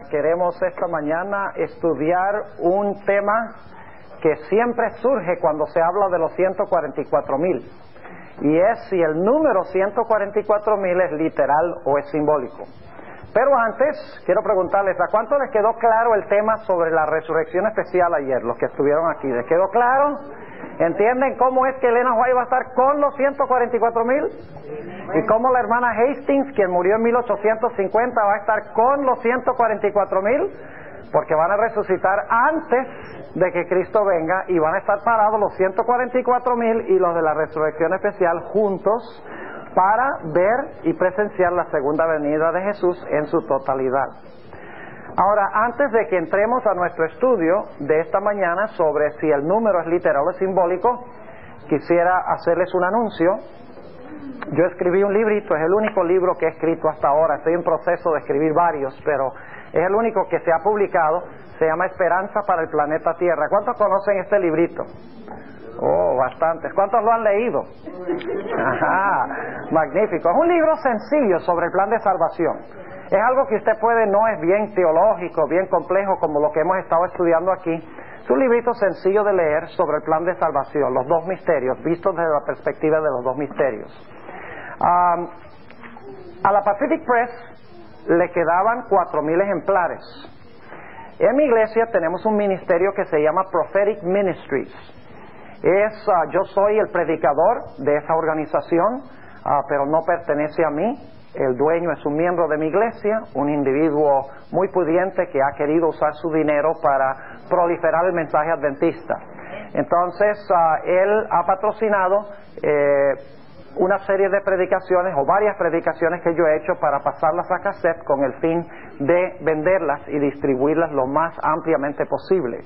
Queremos esta mañana estudiar un tema que siempre surge cuando se habla de los 144,000, y es si el número 144,000 es literal o es simbólico. Pero antes, quiero preguntarles, ¿a cuánto les quedó claro el tema sobre la resurrección especial ayer, los que estuvieron aquí? ¿Les quedó claro? ¿Entienden cómo es que Elena White va a estar con los 144,000? ¿Y cómo la hermana Hastings, quien murió en 1850, va a estar con los 144,000? Porque van a resucitar antes de que Cristo venga y van a estar parados los 144,000 y los de la resurrección especial juntos para ver y presenciar la segunda venida de Jesús en su totalidad. Ahora, antes de que entremos a nuestro estudio de esta mañana sobre si el número es literal o simbólico, quisiera hacerles un anuncio. Yo escribí un librito, es el único libro que he escrito hasta ahora. Estoy en proceso de escribir varios, pero es el único que se ha publicado. Se llama Esperanza para el Planeta Tierra. ¿Cuántos conocen este librito? Oh, bastantes. ¿Cuántos lo han leído? Ajá, magnífico. Es un libro sencillo sobre el plan de salvación. Es algo que usted puede, no es bien teológico, bien complejo como lo que hemos estado estudiando aquí. Es un librito sencillo de leer sobre el plan de salvación, los dos misterios, vistos desde la perspectiva de los dos misterios. A la Pacific Press le quedaban 4,000 ejemplares. En mi iglesia tenemos un ministerio que se llama Prophetic Ministries. Yo soy el predicador de esa organización, pero no pertenece a mí. El dueño es un miembro de mi iglesia, un individuo muy pudiente que ha querido usar su dinero para proliferar el mensaje adventista. Entonces, él ha patrocinado una serie de predicaciones o varias predicaciones que yo he hecho para pasarlas a cassette con el fin de venderlas y distribuirlas lo más ampliamente posible.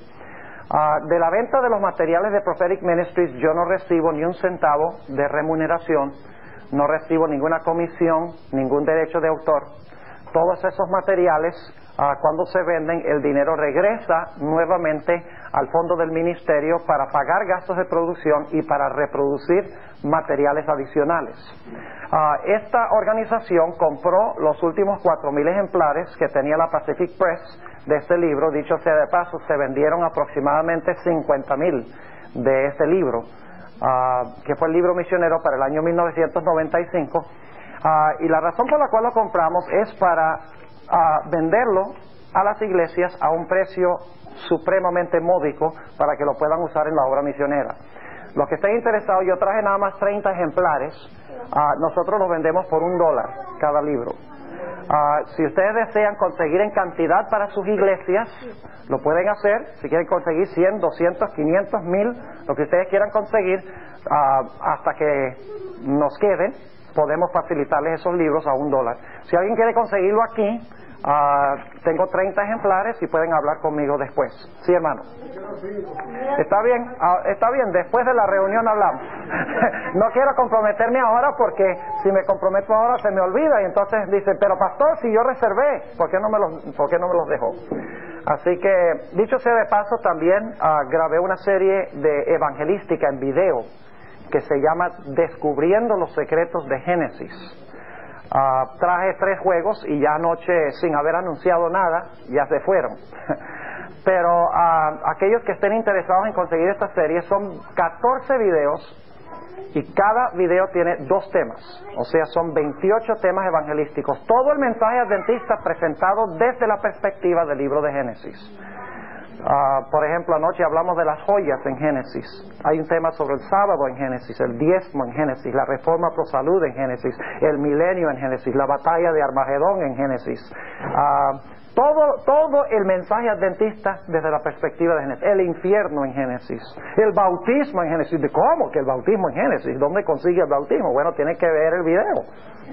De la venta de los materiales de Prophetic Ministries yo no recibo ni un centavo de remuneración, no recibo ninguna comisión, ningún derecho de autor. Todos esos materiales, cuando se venden, el dinero regresa nuevamente al fondo del ministerio para pagar gastos de producción y para reproducir materiales adicionales. Esta organización compró los últimos 4,000 ejemplares que tenía la Pacific Press de este libro. Dicho sea de paso, se vendieron aproximadamente 50,000 de este libro, que fue el libro misionero para el año 1995. Y la razón por la cual lo compramos es para venderlo a las iglesias a un precio supremamente módico para que lo puedan usar en la obra misionera. Los que estén interesados, yo traje nada más 30 ejemplares. Nosotros los vendemos por $1 cada libro. Si ustedes desean conseguir en cantidad para sus iglesias, lo pueden hacer. Si quieren conseguir 100, 200, 500, 1,000, lo que ustedes quieran conseguir, hasta que nos queden, podemos facilitarles esos libros a $1. Si alguien quiere conseguirlo aquí, tengo 30 ejemplares y pueden hablar conmigo después. Sí, hermano. ¿Está bien? Está bien, después de la reunión hablamos. No quiero comprometerme ahora porque si me comprometo ahora se me olvida y entonces dice, pero pastor, si yo reservé, ¿por qué no me los dejó? Así que, dicho sea de paso, también grabé una serie de evangelística en video que se llama Descubriendo los Secretos de Génesis. Traje 3 juegos y ya anoche, sin haber anunciado nada, ya se fueron. Pero aquellos que estén interesados en conseguir esta serie, son 14 videos y cada video tiene 2 temas. O sea, son 28 temas evangelísticos. Todo el mensaje adventista presentado desde la perspectiva del libro de Génesis. Por ejemplo, anoche hablamos de las joyas en Génesis. Hay un tema sobre el sábado en Génesis, el diezmo en Génesis, la reforma pro salud en Génesis, el milenio en Génesis, la batalla de Armagedón en Génesis. Todo el mensaje adventista desde la perspectiva de Génesis. El infierno en Génesis, el bautismo en Génesis. ¿Cómo que el bautismo en Génesis? ¿Dónde consigue el bautismo? Bueno, tiene que ver el video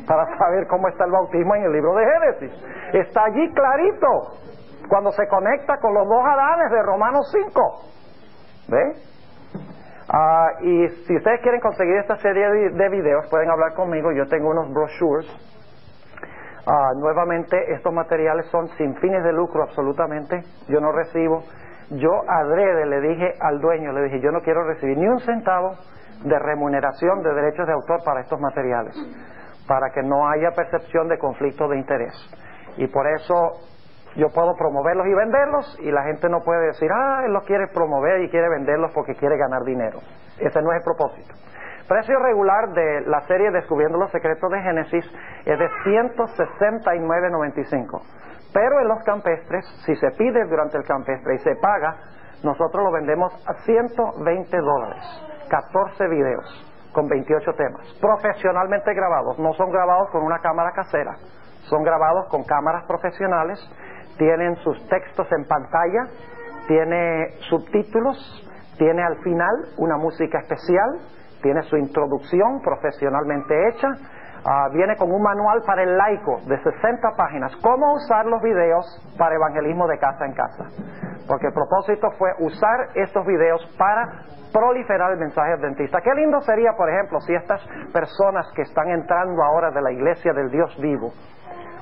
para saber cómo está el bautismo en el libro de Génesis. Está allí clarito cuando se conecta con los 2 Adanes de Romanos 5. ¿Ve? Y si ustedes quieren conseguir esta serie de videos, pueden hablar conmigo. Yo tengo unos brochures. Nuevamente, estos materiales son sin fines de lucro absolutamente. Yo no recibo. Yo adrede le dije al dueño, le dije, yo no quiero recibir ni un centavo de remuneración de derechos de autor para estos materiales, para que no haya percepción de conflicto de interés. Y por eso Yo puedo promoverlos y venderlos y la gente no puede decir, él los quiere promover y quiere venderlos porque quiere ganar dinero. Ese no es el propósito. Precio regular de la serie Descubriendo los Secretos de Génesis es de $169.95. Pero en los campestres, si se pide durante el campestre y se paga, nosotros lo vendemos a $120. 14 videos con 28 temas, profesionalmente grabados. No son grabados con una cámara casera, son grabados con cámaras profesionales. Tienen sus textos en pantalla, tiene subtítulos, tiene al final una música especial, tiene su introducción profesionalmente hecha. Viene con un manual para el laico de 60 páginas, cómo usar los videos para evangelismo de casa en casa, porque el propósito fue usar estos videos para proliferar el mensaje adventista. Qué lindo sería, por ejemplo, si estas personas que están entrando ahora de la iglesia del Dios vivo,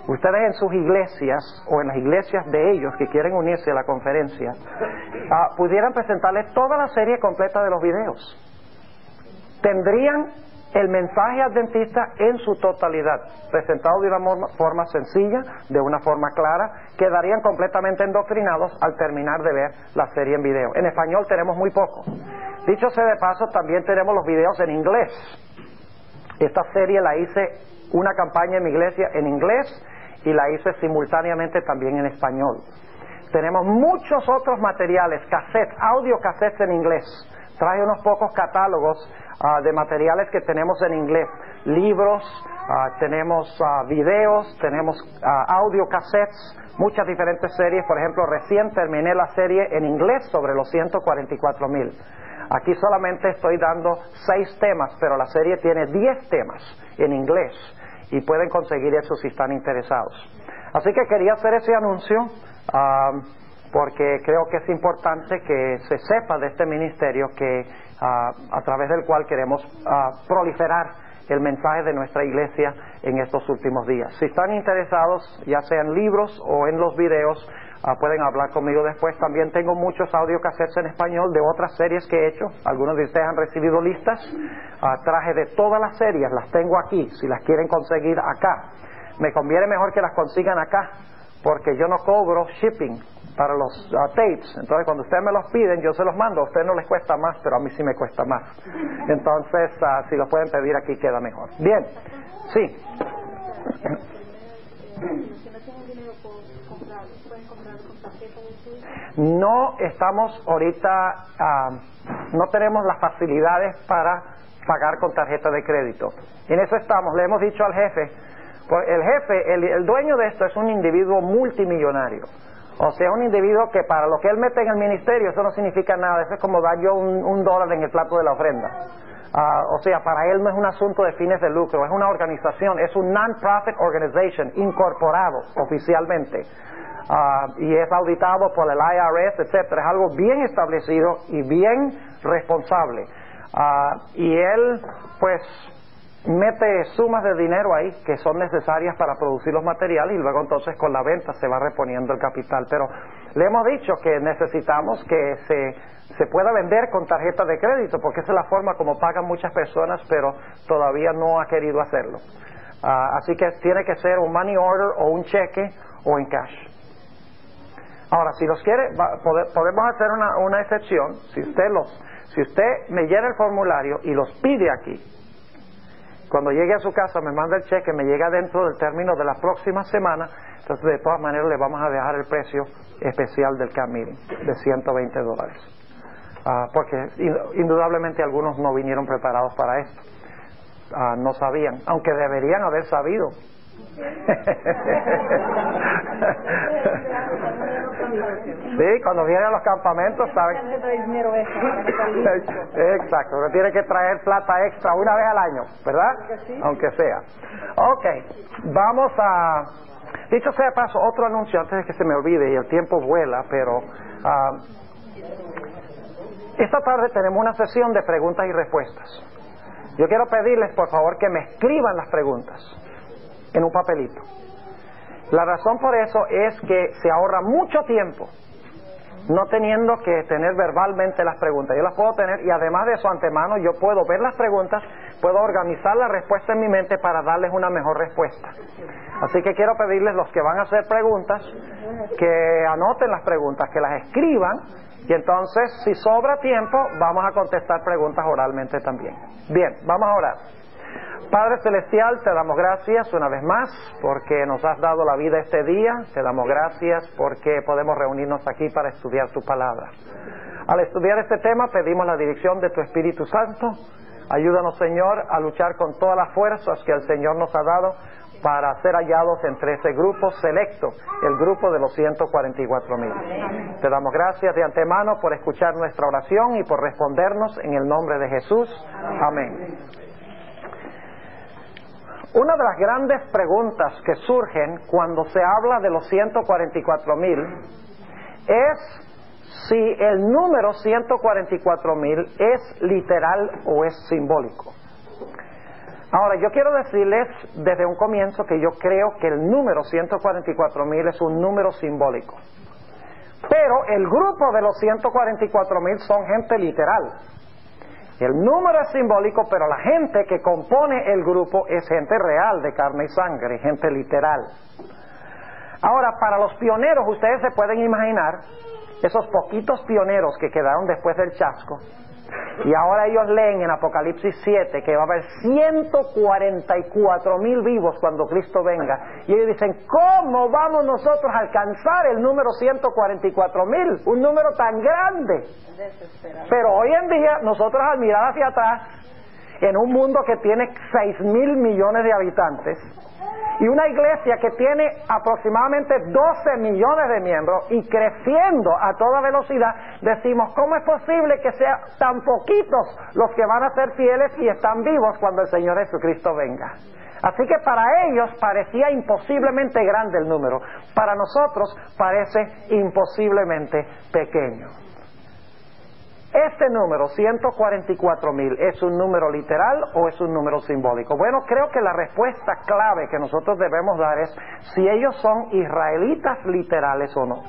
ustedes en sus iglesias o en las iglesias de ellos que quieren unirse a la conferencia, pudieran presentarles toda la serie completa de los videos. Tendrían el mensaje adventista en su totalidad, presentado de una forma sencilla, de una forma clara. Quedarían completamente endoctrinados al terminar de ver la serie en video. En español tenemos muy poco. Dicho sea de paso, también tenemos los videos en inglés. Esta serie la hice una campaña en mi iglesia en inglés y la hice simultáneamente también en español. Tenemos muchos otros materiales, cassettes, audio cassettes en inglés. Traje unos pocos catálogos de materiales que tenemos en inglés, libros, tenemos videos, tenemos audio cassettes, muchas diferentes series. Por ejemplo, recién terminé la serie en inglés sobre los 144,000. Aquí solamente estoy dando 6 temas, pero la serie tiene 10 temas en inglés y pueden conseguir eso si están interesados. Así que quería hacer ese anuncio porque creo que es importante que se sepa de este ministerio que a través del cual queremos proliferar el mensaje de nuestra iglesia en estos últimos días. Si están interesados, ya sea en libros o en los videos, pueden hablar conmigo después. También tengo muchos audiocassettes en español de otras series que he hecho. Algunos de ustedes han recibido listas. Traje de todas las series, las tengo aquí, si las quieren conseguir acá. Me conviene mejor que las consigan acá, porque yo no cobro shipping para los tapes. Entonces cuando ustedes me los piden, yo se los mando. A ustedes no les cuesta más, pero a mí sí me cuesta más. Entonces si los pueden pedir aquí queda mejor. Bien, sí. No estamos ahorita, no tenemos las facilidades para pagar con tarjeta de crédito. En eso estamos. Le hemos dicho al jefe, pues el jefe, el dueño de esto es un individuo multimillonario. O sea, un individuo que para lo que él mete en el ministerio, eso no significa nada. Eso es como dar yo un dólar en el plato de la ofrenda. O sea, para él no es un asunto de fines de lucro, es una organización, es un non-profit organization incorporado oficialmente. Y es auditado por el IRS, etcétera. Es algo bien establecido y bien responsable. Y él, pues, mete sumas de dinero ahí que son necesarias para producir los materiales y luego entonces con la venta se va reponiendo el capital. Pero le hemos dicho que necesitamos que se pueda vender con tarjeta de crédito, porque esa es la forma como pagan muchas personas, pero todavía no ha querido hacerlo. Así que tiene que ser un money order o un cheque o en cash. Ahora, si los quiere, podemos hacer una excepción. Si usted me llena el formulario y los pide aquí, cuando llegue a su casa me manda el cheque, me llega dentro del término de la próxima semana, entonces de todas maneras le vamos a dejar el precio especial del camp meeting de $120. Porque indudablemente algunos no vinieron preparados para esto. No sabían, aunque deberían haber sabido. Sí, cuando vienen a los campamentos saben. Exacto, uno tiene que traer plata extra una vez al año, ¿verdad? Aunque sea. Ok, vamos a... Dicho sea de paso, otro anuncio antes de que se me olvide, y el tiempo vuela, pero esta tarde tenemos una sesión de preguntas y respuestas. Yo quiero pedirles por favor que me escriban las preguntas en un papelito. La razón por eso es que se ahorra mucho tiempo no teniendo que tener verbalmente las preguntas. Yo las puedo tener, y además de eso, antemano, yo puedo ver las preguntas, puedo organizar la respuesta en mi mente para darles una mejor respuesta. Así que quiero pedirles, los que van a hacer preguntas, que anoten las preguntas, que las escriban, y entonces, si sobra tiempo, vamos a contestar preguntas oralmente también. Bien, vamos a orar. Padre Celestial, te damos gracias una vez más porque nos has dado la vida este día. Te damos gracias porque podemos reunirnos aquí para estudiar tu palabra. Al estudiar este tema pedimos la dirección de tu Espíritu Santo. Ayúdanos, Señor, a luchar con todas las fuerzas que el Señor nos ha dado para ser hallados entre ese grupo selecto, el grupo de los 144,000. Te damos gracias de antemano por escuchar nuestra oración y por respondernos en el nombre de Jesús. Amén. Una de las grandes preguntas que surgen cuando se habla de los 144,000 es si el número 144,000 es literal o es simbólico. Ahora, yo quiero decirles desde un comienzo que yo creo que el número 144,000 es un número simbólico. Pero el grupo de los 144,000 son gente literal. El número es simbólico, pero la gente que compone el grupo es gente real, de carne y sangre, gente literal. Ahora, para los pioneros, ustedes se pueden imaginar esos poquitos pioneros que quedaron después del chasco, y ahora ellos leen en Apocalipsis 7 que va a haber 144,000 vivos cuando Cristo venga, y ellos dicen, ¿cómo vamos nosotros a alcanzar el número 144,000? Un número tan grande. Pero hoy en día, nosotros al mirar hacia atrás, en un mundo que tiene 6,000 millones de habitantes, y una iglesia que tiene aproximadamente 12 millones de miembros y creciendo a toda velocidad, decimos, ¿cómo es posible que sean tan poquitos los que van a ser fieles y están vivos cuando el Señor Jesucristo venga? Así que para ellos parecía imposiblemente grande el número. Para nosotros parece imposiblemente pequeño. ¿Este número, 144,000, es un número literal o es un número simbólico? Bueno, creo que la respuesta clave que nosotros debemos dar es si ellos son israelitas literales o no.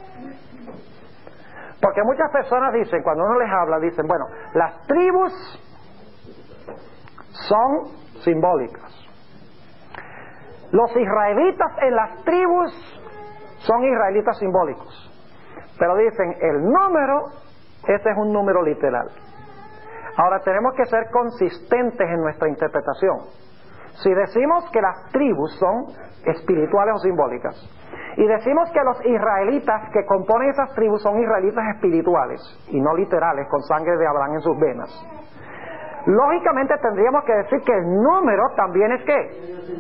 Porque muchas personas dicen, cuando uno les habla, dicen, bueno, las tribus son simbólicas. Los israelitas en las tribus son israelitas simbólicos. Pero dicen, el número, ese es un número literal. Ahora tenemos que ser consistentes en nuestra interpretación. Si decimos que las tribus son espirituales o simbólicas, y decimos que los israelitas que componen esas tribus son israelitas espirituales y no literales con sangre de Abraham en sus venas, lógicamente tendríamos que decir que el número también es ¿qué?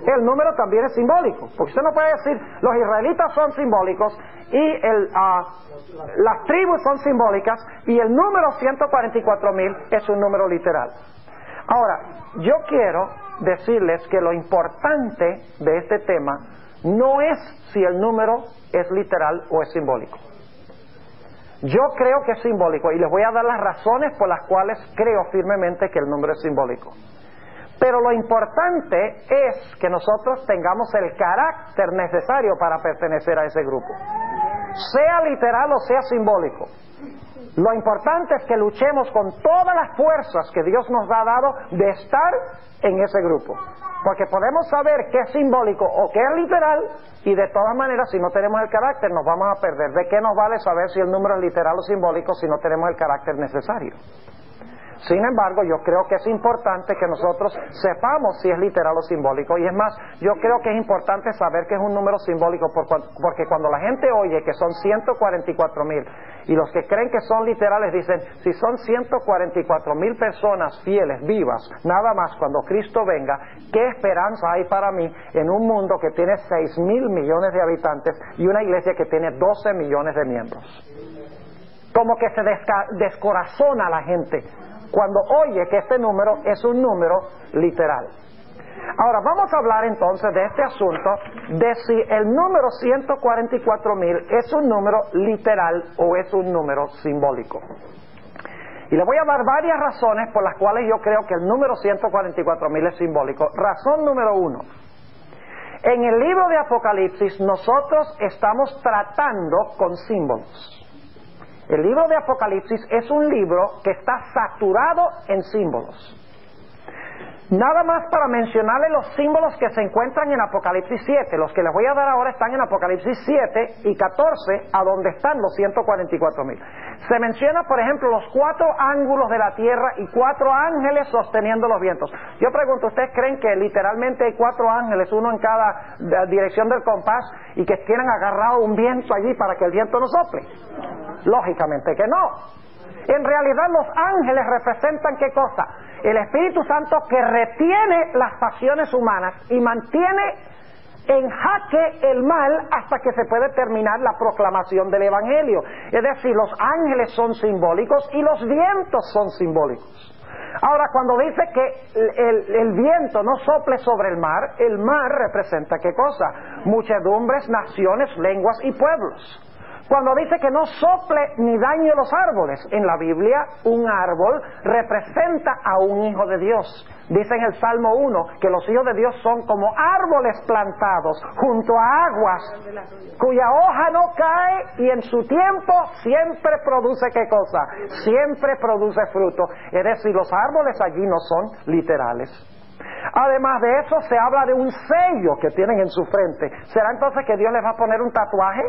El número también es simbólico, porque usted no puede decir los israelitas son simbólicos y las tribus son simbólicas y el número 144,000 es un número literal. Ahora, yo quiero decirles que lo importante de este tema no es si el número es literal o es simbólico. Yo creo que es simbólico y les voy a dar las razones por las cuales creo firmemente que el número es simbólico. Pero lo importante es que nosotros tengamos el carácter necesario para pertenecer a ese grupo, sea literal o sea simbólico. Lo importante es que luchemos con todas las fuerzas que Dios nos ha dado de estar en ese grupo, porque podemos saber qué es simbólico o qué es literal, y de todas maneras si no tenemos el carácter nos vamos a perder. ¿De qué nos vale saber si el número es literal o simbólico si no tenemos el carácter necesario? Sin embargo, yo creo que es importante que nosotros sepamos si es literal o simbólico, y es más, yo creo que es importante saber que es un número simbólico, porque cuando la gente oye que son 144,000 y los que creen que son literales dicen, si son 144,000 personas fieles, vivas, nada más cuando Cristo venga, ¿qué esperanza hay para mí en un mundo que tiene 6,000 millones de habitantes y una iglesia que tiene 12 millones de miembros? Como que se descorazona a la gente cuando oye que este número es un número literal. Ahora vamos a hablar entonces de este asunto de si el número 144,000 es un número literal o es un número simbólico. Y le voy a dar varias razones por las cuales yo creo que el número 144,000 es simbólico. Razón número 1. En el libro de Apocalipsis nosotros estamos tratando con símbolos. El libro de Apocalipsis es un libro que está saturado en símbolos. Nada más para mencionarle los símbolos que se encuentran en Apocalipsis 7. Los que les voy a dar ahora están en Apocalipsis 7 y 14, a donde están los 144,000. Se menciona, por ejemplo, los 4 ángulos de la tierra y 4 ángeles sosteniendo los vientos. Yo pregunto, ¿ustedes creen que literalmente hay 4 ángeles, uno en cada dirección del compás, y que tienen agarrado un viento allí para que el viento no sople? Lógicamente que no. En realidad los ángeles representan ¿qué cosa? El Espíritu Santo que retiene las pasiones humanas y mantiene en jaque el mal hasta que se puede terminar la proclamación del Evangelio. Es decir, los ángeles son simbólicos y los vientos son simbólicos. Ahora, cuando dice que el viento no sople sobre el mar representa ¿qué cosa? Muchedumbres, naciones, lenguas y pueblos. Cuando dice que no sople ni dañe los árboles, en la Biblia un árbol representa a un hijo de Dios. Dice en el Salmo 1 que los hijos de Dios son como árboles plantados junto a aguas, cuya hoja no cae y en su tiempo siempre produce ¿qué cosa? Siempre produce fruto. Es decir, los árboles allí no son literales. Además de eso, se habla de un sello que tienen en su frente. ¿Será entonces que Dios les va a poner un tatuaje?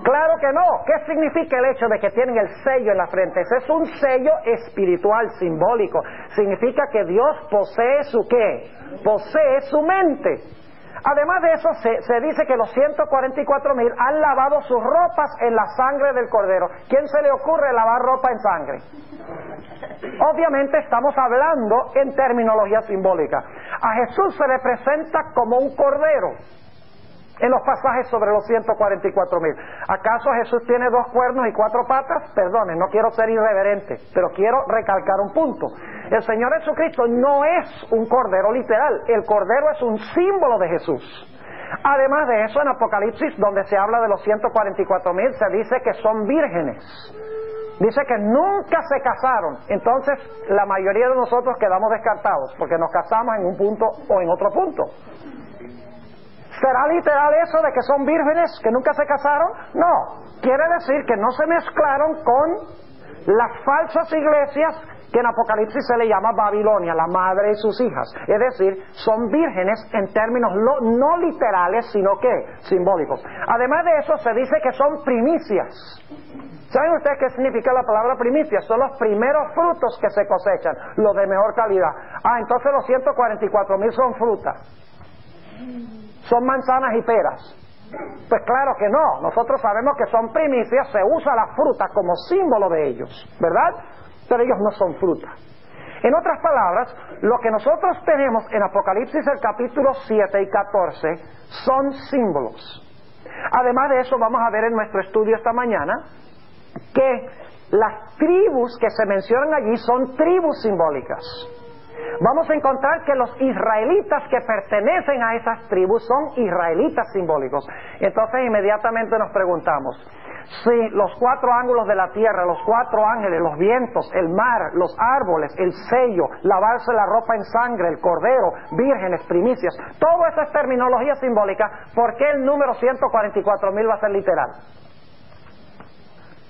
Claro que no. ¿Qué significa el hecho de que tienen el sello en la frente? Ese es un sello espiritual, simbólico. Significa que Dios posee su ¿qué? Posee su mente. Además de eso, se dice que los 144,000 han lavado sus ropas en la sangre del Cordero. ¿Quién se le ocurre lavar ropa en sangre? Obviamente estamos hablando en terminología simbólica. A Jesús se le presenta como un cordero en los pasajes sobre los 144,000. ¿Acaso Jesús tiene 2 cuernos y 4 patas? Perdonen, no quiero ser irreverente, pero quiero recalcar un punto. El Señor Jesucristo no es un cordero literal. El cordero es un símbolo de Jesús. Además de eso, en Apocalipsis, donde se habla de los 144,000, se dice que son vírgenes. Dice que nunca se casaron. Entonces la mayoría de nosotros quedamos descartados porque nos casamos en un punto o en otro punto. ¿Será literal eso de que son vírgenes que nunca se casaron? No. Quiere decir que no se mezclaron con las falsas iglesias que en Apocalipsis se le llama Babilonia, la madre y sus hijas. Es decir, son vírgenes en términos no literales, sino que simbólicos. Además de eso, se dice que son primicias. ¿Saben ustedes qué significa la palabra primicia? Son los primeros frutos que se cosechan, los de mejor calidad. Entonces los 144,000 son frutas. Son manzanas y peras. Pues claro que no. Nosotros sabemos que son primicias, se usa la fruta como símbolo de ellos, ¿verdad? Pero ellos no son fruta. En otras palabras, lo que nosotros tenemos en Apocalipsis el capítulo 7 y 14 son símbolos. Además de eso, vamos a ver en nuestro estudio esta mañana que las tribus que se mencionan allí son tribus simbólicas. Vamos a encontrar que los israelitas que pertenecen a esas tribus son israelitas simbólicos. Entonces inmediatamente nos preguntamos, si los 4 ángulos de la tierra, los 4 ángeles, los vientos, el mar, los árboles, el sello, lavarse la ropa en sangre, el cordero, vírgenes, primicias, todo eso es terminología simbólica, ¿por qué el número 144,000 va a ser literal?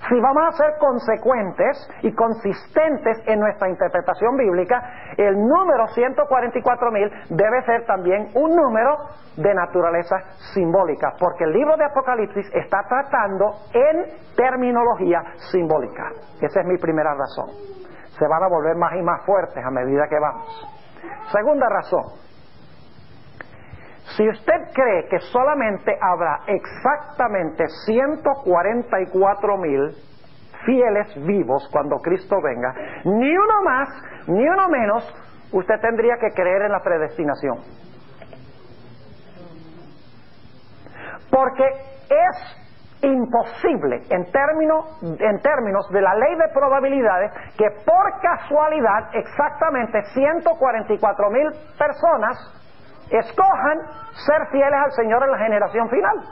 Si vamos a ser consecuentes y consistentes en nuestra interpretación bíblica, el número 144,000 debe ser también un número de naturaleza simbólica, porque el libro de Apocalipsis está tratando en terminología simbólica. Esa es mi primera razón. Se van a volver más y más fuertes a medida que vamos. Segunda razón. Si usted cree que solamente habrá exactamente 144,000 fieles vivos cuando Cristo venga, ni uno más, ni uno menos, usted tendría que creer en la predestinación. Porque es imposible, en términos de la ley de probabilidades, que por casualidad exactamente 144,000 personas escojan ser fieles al Señor en la generación final.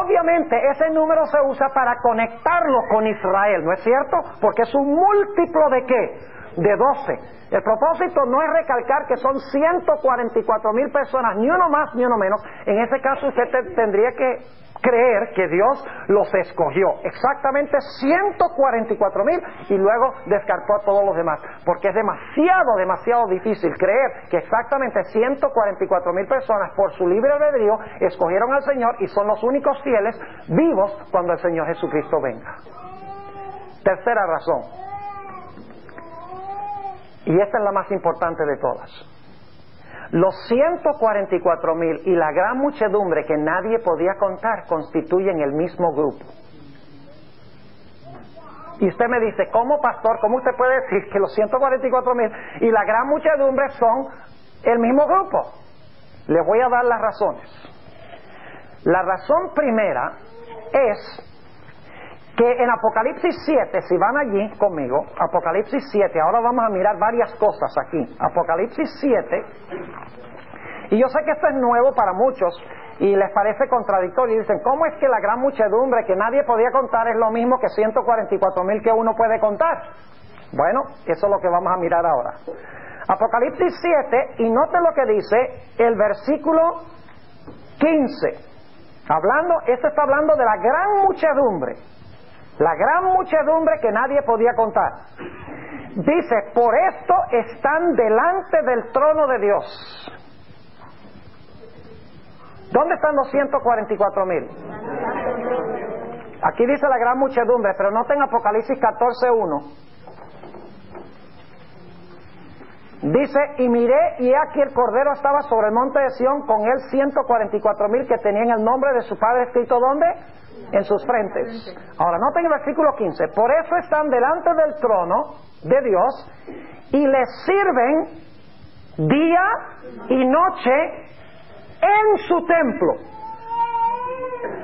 Obviamente ese número se usa para conectarlo con Israel, ¿no es cierto? Porque es un múltiplo de ¿qué? de 12. El propósito no es recalcar que son 144,000 personas, ni uno más ni uno menos. En ese caso usted tendría que creer que Dios los escogió, exactamente 144,000, y luego descartó a todos los demás, porque es demasiado difícil creer que exactamente 144,000 personas por su libre albedrío escogieron al Señor y son los únicos fieles vivos cuando el Señor Jesucristo venga. Tercera razón, y esta es la más importante de todas. Los 144,000 y la gran muchedumbre que nadie podía contar constituyen el mismo grupo. Y usted me dice, ¿cómo, pastor? ¿Cómo usted puede decir que los 144,000 y la gran muchedumbre son el mismo grupo? Les voy a dar las razones. La razón primera es que en Apocalipsis 7, si van allí conmigo, Apocalipsis 7, ahora vamos a mirar varias cosas aquí. Apocalipsis 7, y yo sé que esto es nuevo para muchos y les parece contradictorio, y dicen, ¿cómo es que la gran muchedumbre que nadie podía contar es lo mismo que 144,000 que uno puede contar? Bueno, eso es lo que vamos a mirar ahora. Apocalipsis 7, y note lo que dice el versículo 15. Esto está hablando de la gran muchedumbre. La gran muchedumbre que nadie podía contar. Dice, por esto están delante del trono de Dios. ¿Dónde están los 144,000? Aquí dice la gran muchedumbre, pero noten Apocalipsis 14:1. Dice, y miré, y aquí el Cordero estaba sobre el monte de Sión, con él 144,000 que tenían el nombre de su Padre escrito, ¿dónde? En sus frentes. Ahora, noten el versículo 15. Por eso están delante del trono de Dios y les sirven día y noche en su templo.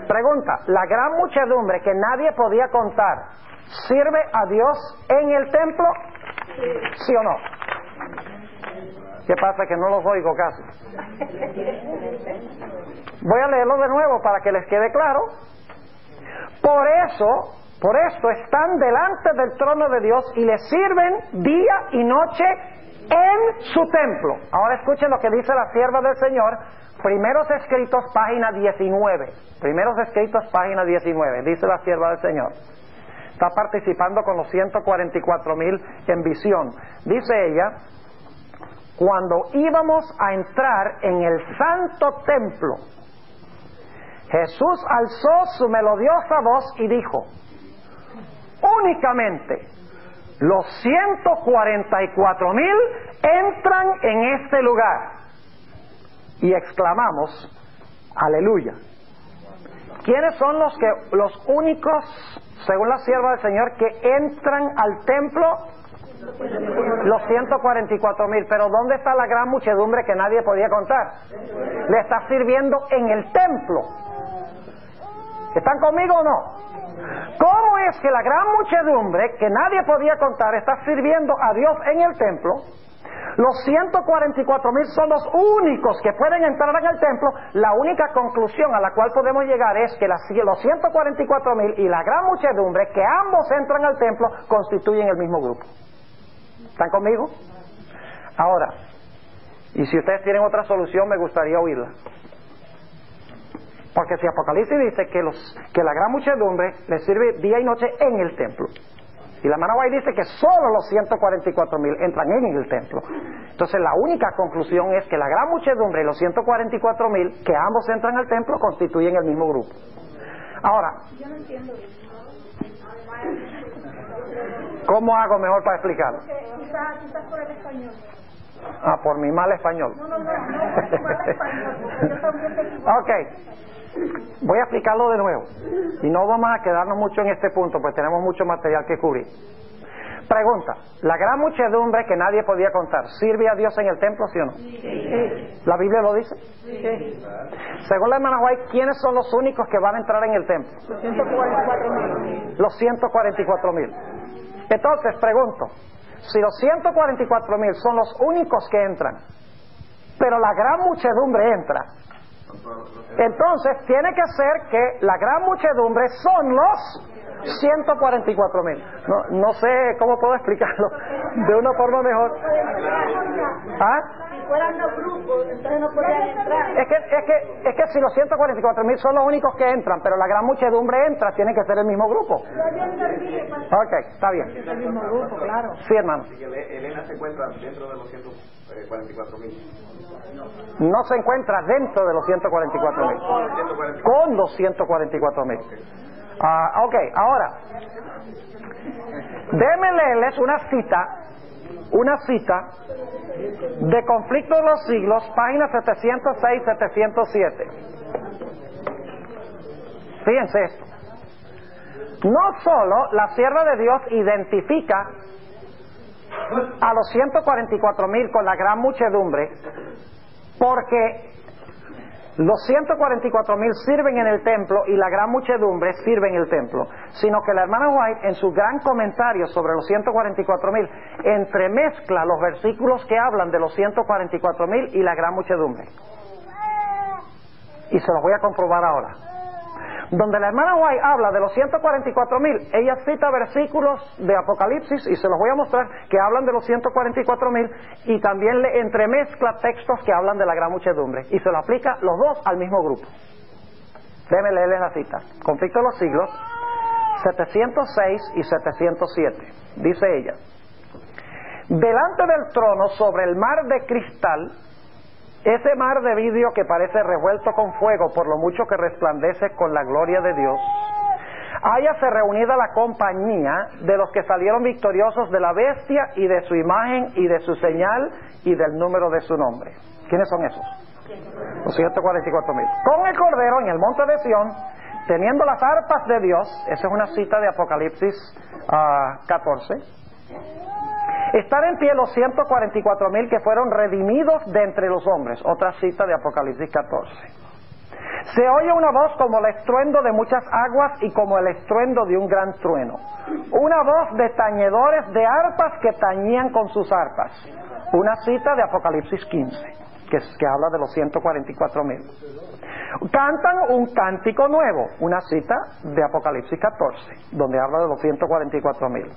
Pregunta, ¿la gran muchedumbre que nadie podía contar sirve a Dios en el templo? ¿Sí o no? ¿Qué pasa? Que no los oigo casi. Voy a leerlo de nuevo para que les quede claro. Por esto están delante del trono de Dios y le sirven día y noche en su templo. Ahora escuchen lo que dice la sierva del Señor, Primeros Escritos, página 19. Primeros Escritos, página 19, dice la sierva del Señor. Está participando con los 144,000 en visión. Dice ella, cuando íbamos a entrar en el santo templo, Jesús alzó su melodiosa voz y dijo, únicamente los 144,000 entran en este lugar. Y exclamamos, aleluya. ¿Quiénes son los únicos, según la sierva del Señor, que entran al templo? Los 144,000. Pero ¿dónde está la gran muchedumbre que nadie podía contar? Le está sirviendo en el templo. ¿Están conmigo o no? ¿Cómo es que la gran muchedumbre que nadie podía contar está sirviendo a Dios en el templo? Los 144,000 son los únicos que pueden entrar en el templo. La única conclusión a la cual podemos llegar es que los 144,000 y la gran muchedumbre, que ambos entran al templo, constituyen el mismo grupo. ¿Están conmigo? Ahora, y si ustedes tienen otra solución, me gustaría oírla. Porque si Apocalipsis dice que la gran muchedumbre le sirve día y noche en el templo, y la hermana White dice que solo los 144,000 entran en el templo, entonces la única conclusión es que la gran muchedumbre y los 144,000, que ambos entran al templo, constituyen el mismo grupo. Ahora, yo no entiendo eso. ¿Cómo hago mejor para explicarlo? Quizás por el español. Ah, por mi mal español. No, por mal español, porque yo también te equivoco. Ok. Voy a explicarlo de nuevo. Y no vamos a quedarnos mucho en este punto, pues tenemos mucho material que cubrir. Pregunta, ¿la gran muchedumbre que nadie podía contar sirve a Dios en el templo, sí o no? Sí. ¿La Biblia lo dice? Sí. Según la hermana White, ¿quiénes son los únicos que van a entrar en el templo? Los 144,000. Los 144,000. Entonces, pregunto, si los 144,000 son los únicos que entran, pero la gran muchedumbre entra, entonces tiene que ser que la gran muchedumbre son los 144,000. No sé cómo puedo explicarlo de una forma mejor. ¿Ah? Si fueran los grupos, entonces no podrían entrar. Es que si los 144,000 son los únicos que entran, pero la gran muchedumbre entra, tiene que ser el mismo grupo. Ok, está bien. Es el mismo grupo, claro. Sí, hermano. Así que Elena se encuentra dentro de los 144,000. No se encuentra dentro de los 144,000. Con los 144,000. Ok, ahora, déjenme leerles una cita de Conflicto de los Siglos, páginas 706-707. Fíjense esto. No solo la sierva de Dios identifica a los 144,000 con la gran muchedumbre, porque los 144,000 sirven en el templo y la gran muchedumbre sirve en el templo, sino que la hermana White, en su gran comentario sobre los 144,000, entremezcla los versículos que hablan de los 144,000 y la gran muchedumbre. Y se los voy a comprobar ahora. Donde la hermana White habla de los 144,000, ella cita versículos de Apocalipsis, y se los voy a mostrar, que hablan de los 144,000, y también le entremezcla textos que hablan de la gran muchedumbre, y se lo aplica los dos al mismo grupo. Déjenme leerles la cita. Conflicto de los Siglos, 706 y 707. Dice ella: delante del trono, sobre el mar de cristal, ese mar de vidrio que parece revuelto con fuego por lo mucho que resplandece con la gloria de Dios, hállase reunida la compañía de los que salieron victoriosos de la bestia y de su imagen y de su señal y del número de su nombre. ¿Quiénes son esos? Los 144,000. Con el Cordero en el monte de Sión, teniendo las arpas de Dios. Esa es una cita de Apocalipsis 14. Están en pie los 144,000 que fueron redimidos de entre los hombres. Otra cita de Apocalipsis 14. Se oye una voz como el estruendo de muchas aguas y como el estruendo de un gran trueno. Una voz de tañedores de arpas que tañían con sus arpas. Una cita de Apocalipsis 15, que habla de los 144,000. Cantan un cántico nuevo. Una cita de Apocalipsis 14, donde habla de los 144,000.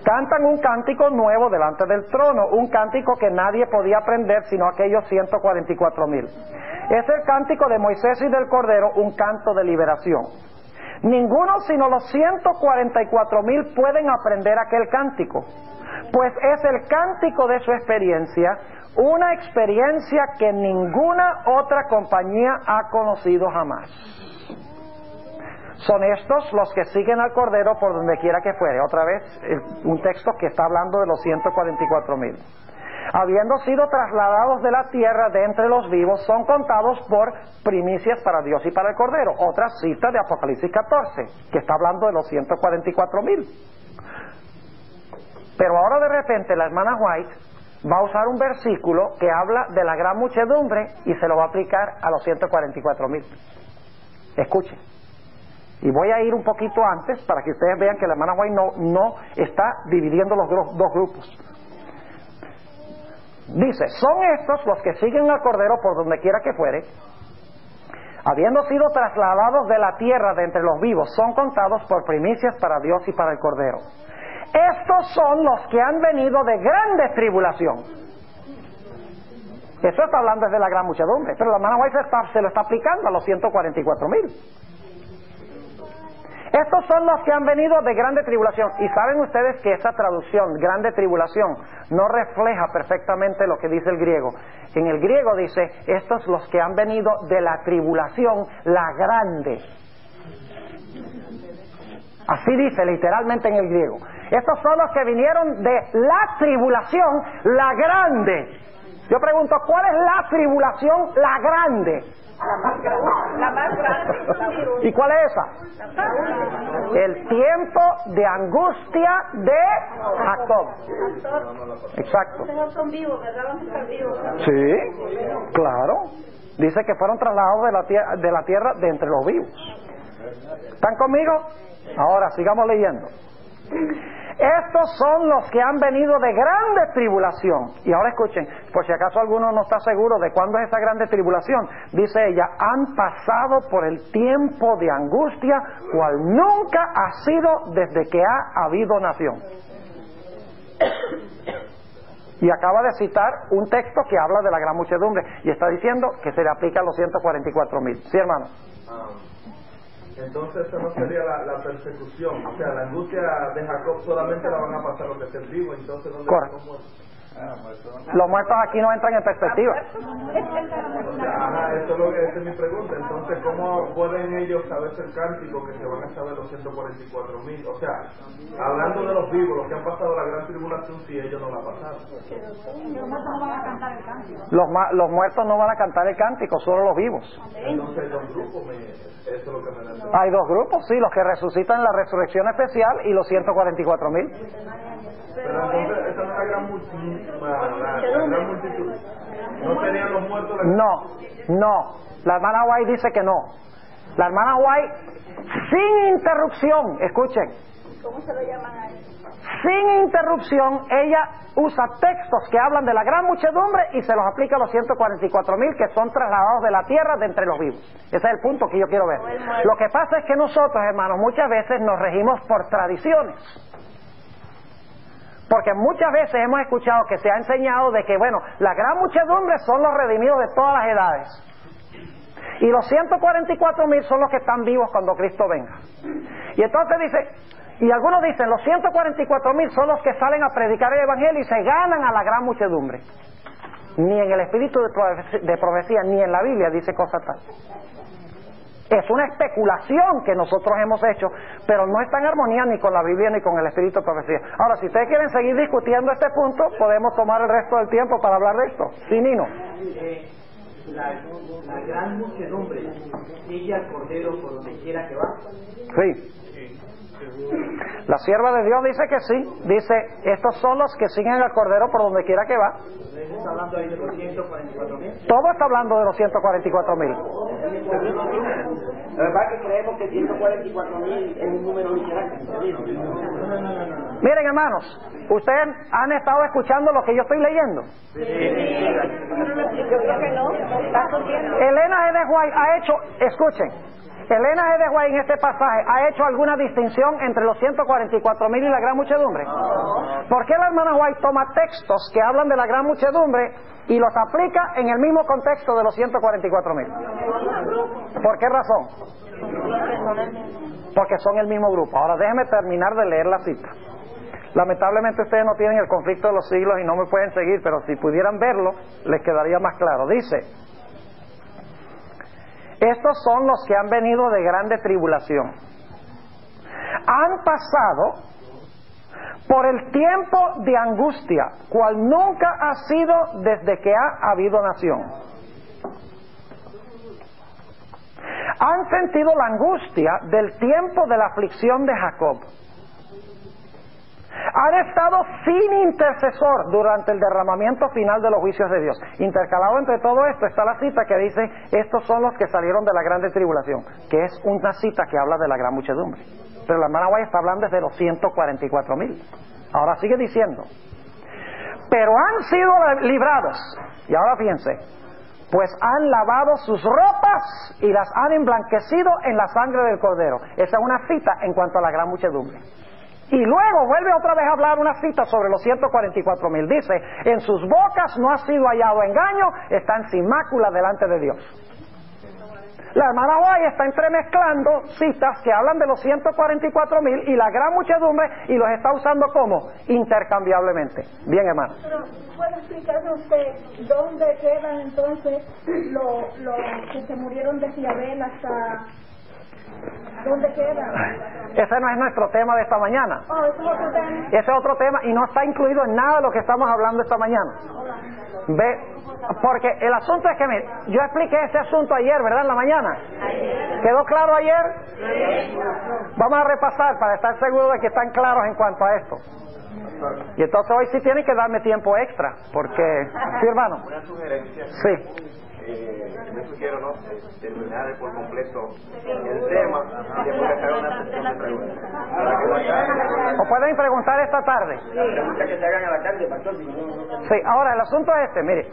Cantan un cántico nuevo delante del trono, un cántico que nadie podía aprender sino aquellos 144,000. Es el cántico de Moisés y del Cordero, un canto de liberación. Ninguno sino los 144,000 pueden aprender aquel cántico, pues es el cántico de su experiencia, una experiencia que ninguna otra compañía ha conocido jamás. Son estos los que siguen al Cordero por donde quiera que fuere. Otra vez, un texto que está hablando de los 144,000. Habiendo sido trasladados de la tierra de entre los vivos, son contados por primicias para Dios y para el Cordero. Otra cita de Apocalipsis 14, que está hablando de los 144,000. Pero ahora de repente la hermana White va a usar un versículo que habla de la gran muchedumbre y se lo va a aplicar a los 144,000. Escuchen. Y voy a ir un poquito antes para que ustedes vean que la hermana White no está dividiendo los dos grupos. Dice: son estos los que siguen al Cordero por donde quiera que fuere, habiendo sido trasladados de la tierra de entre los vivos, son contados por primicias para Dios y para el Cordero. Estos son los que han venido de grande tribulación. Eso está hablando desde la gran muchedumbre, pero la hermana White se lo está aplicando a los 144,000. Estos son los que han venido de grande tribulación. Y saben ustedes que esa traducción, grande tribulación, no refleja perfectamente lo que dice el griego. En el griego dice: estos los que han venido de la tribulación, la grande. Así dice literalmente en el griego. Estos son los que vinieron de la tribulación, la grande. Yo pregunto, ¿cuál es la tribulación, la grande? La más grande. ¿Y cuál es esa? El tiempo de angustia de Jacob. Exacto. Son vivos, ¿verdad? Van a estar vivos. Sí, claro. Dice que fueron trasladados de la tierra de entre los vivos. ¿Están conmigo? Ahora sigamos leyendo. Estos son los que han venido de grande tribulación. Y ahora escuchen, por si acaso alguno no está seguro de cuándo es esa grande tribulación, dice ella, han pasado por el tiempo de angustia, cual nunca ha sido desde que ha habido nación. Y acaba de citar un texto que habla de la gran muchedumbre y está diciendo que se le aplica a los 144,000. ¿Sí, hermano? Entonces esa no sería la persecución, o sea, la angustia de Jacob solamente la van a pasar los que estén vivos, entonces ¿dónde están los muertos? Los muertos aquí no entran en perspectiva. O sea, esa es mi pregunta. Entonces, ¿cómo pueden ellos saberse el cántico que se van a saber los 144,000? O sea, hablando de los vivos, los que han pasado la gran tribulación, si ellos no la pasaron. Los muertos no van a cantar el cántico, solo los vivos. Entonces hay dos grupos, eso es lo que me da. Hay dos grupos, sí, los que resucitan en la resurrección especial y los 144,000. Pero entonces, esa no es la gran multitud. ¿No serían los muertos? No. La hermana White dice que no. La hermana White, sin interrupción, escuchen. ¿Cómo se lo llaman a eso? Sin interrupción, ella usa textos que hablan de la gran muchedumbre y se los aplica a los 144,000 que son trasladados de la tierra de entre los vivos. Ese es el punto que yo quiero ver. Lo que pasa es que nosotros, hermanos, muchas veces nos regimos por tradiciones. Porque muchas veces hemos escuchado que se ha enseñado de que, bueno, la gran muchedumbre son los redimidos de todas las edades. Y los 144,000 son los que están vivos cuando Cristo venga. Y entonces dice, y algunos dicen, los 144,000 son los que salen a predicar el Evangelio y se ganan a la gran muchedumbre. Ni en el espíritu de profecía, ni en la Biblia dice cosa tal. Es una especulación que nosotros hemos hecho, pero no está en armonía ni con la Biblia ni con el espíritu de profecía. Ahora, si ustedes quieren seguir discutiendo este punto, podemos tomar el resto del tiempo para hablar de esto. Sí, Nino. La gran muchedumbre sigue al Cordero por donde quiera que va. Sí. La sierva de Dios dice que sí. Dice, estos son los que siguen al Cordero por donde quiera que va. ¿Está hablando ahí de los 144,000? Todo está hablando de los 144,000. La verdad que creemos que 144,000 es un número literal. Miren, hermanos, ustedes han estado escuchando lo que yo estoy leyendo. Yo creo que no. Está surgiendo. Elena G. de White ha hecho, escuchen, Elena G. de White en este pasaje ha hecho alguna distinción entre los 144,000 y la gran muchedumbre. ¿Por qué la hermana White toma textos que hablan de la gran muchedumbre y los aplica en el mismo contexto de los 144,000? ¿Por qué razón? Porque son el mismo grupo. Ahora déjenme terminar de leer la cita. Lamentablemente ustedes no tienen el conflicto de los siglos y no me pueden seguir, pero si pudieran verlo les quedaría más claro. Dice, estos son los que han venido de grande tribulación. Han pasado por el tiempo de angustia, cual nunca ha sido desde que ha habido nación. Han sentido la angustia del tiempo de la aflicción de Jacob. Han estado sin intercesor durante el derramamiento final de los juicios de Dios. Intercalado entre todo esto está la cita que dice, estos son los que salieron de la grande tribulación, que es una cita que habla de la gran muchedumbre. Pero la hermana White está hablando desde los 144,000. Ahora sigue diciendo, pero han sido librados, y ahora fíjense, pues han lavado sus ropas y las han emblanquecido en la sangre del Cordero. Esa es una cita en cuanto a la gran muchedumbre. Y luego vuelve otra vez a hablar una cita sobre los 144,000. Dice, en sus bocas no ha sido hallado engaño, están sin mácula delante de Dios. La hermana White está entremezclando citas que hablan de los 144,000 y la gran muchedumbre y los está usando como intercambiablemente. Bien, hermano. Pero, ¿puede explicarme usted dónde quedan entonces los que se murieron de Fiabel hasta... ¿Dónde quedan? Ese no es nuestro tema de esta mañana. Oh, ese es otro tema. Ese es otro tema y no está incluido en nada de lo que estamos hablando esta mañana. Ve, porque el asunto es que, mire, yo expliqué ese asunto ayer, ¿verdad? En la mañana. ¿Quedó claro ayer? Vamos a repasar para estar seguros de que están claros en cuanto a esto. Y entonces hoy sí tienen que darme tiempo extra, porque... ¿Sí, hermano? Una sugerencia. Sí. Yo sugiero terminar por completo el tema y después hacer una sesión de preguntas para que O pueden preguntar esta tarde. Que se hagan a la calle, pastor. Sí, ahora el asunto es este, mire.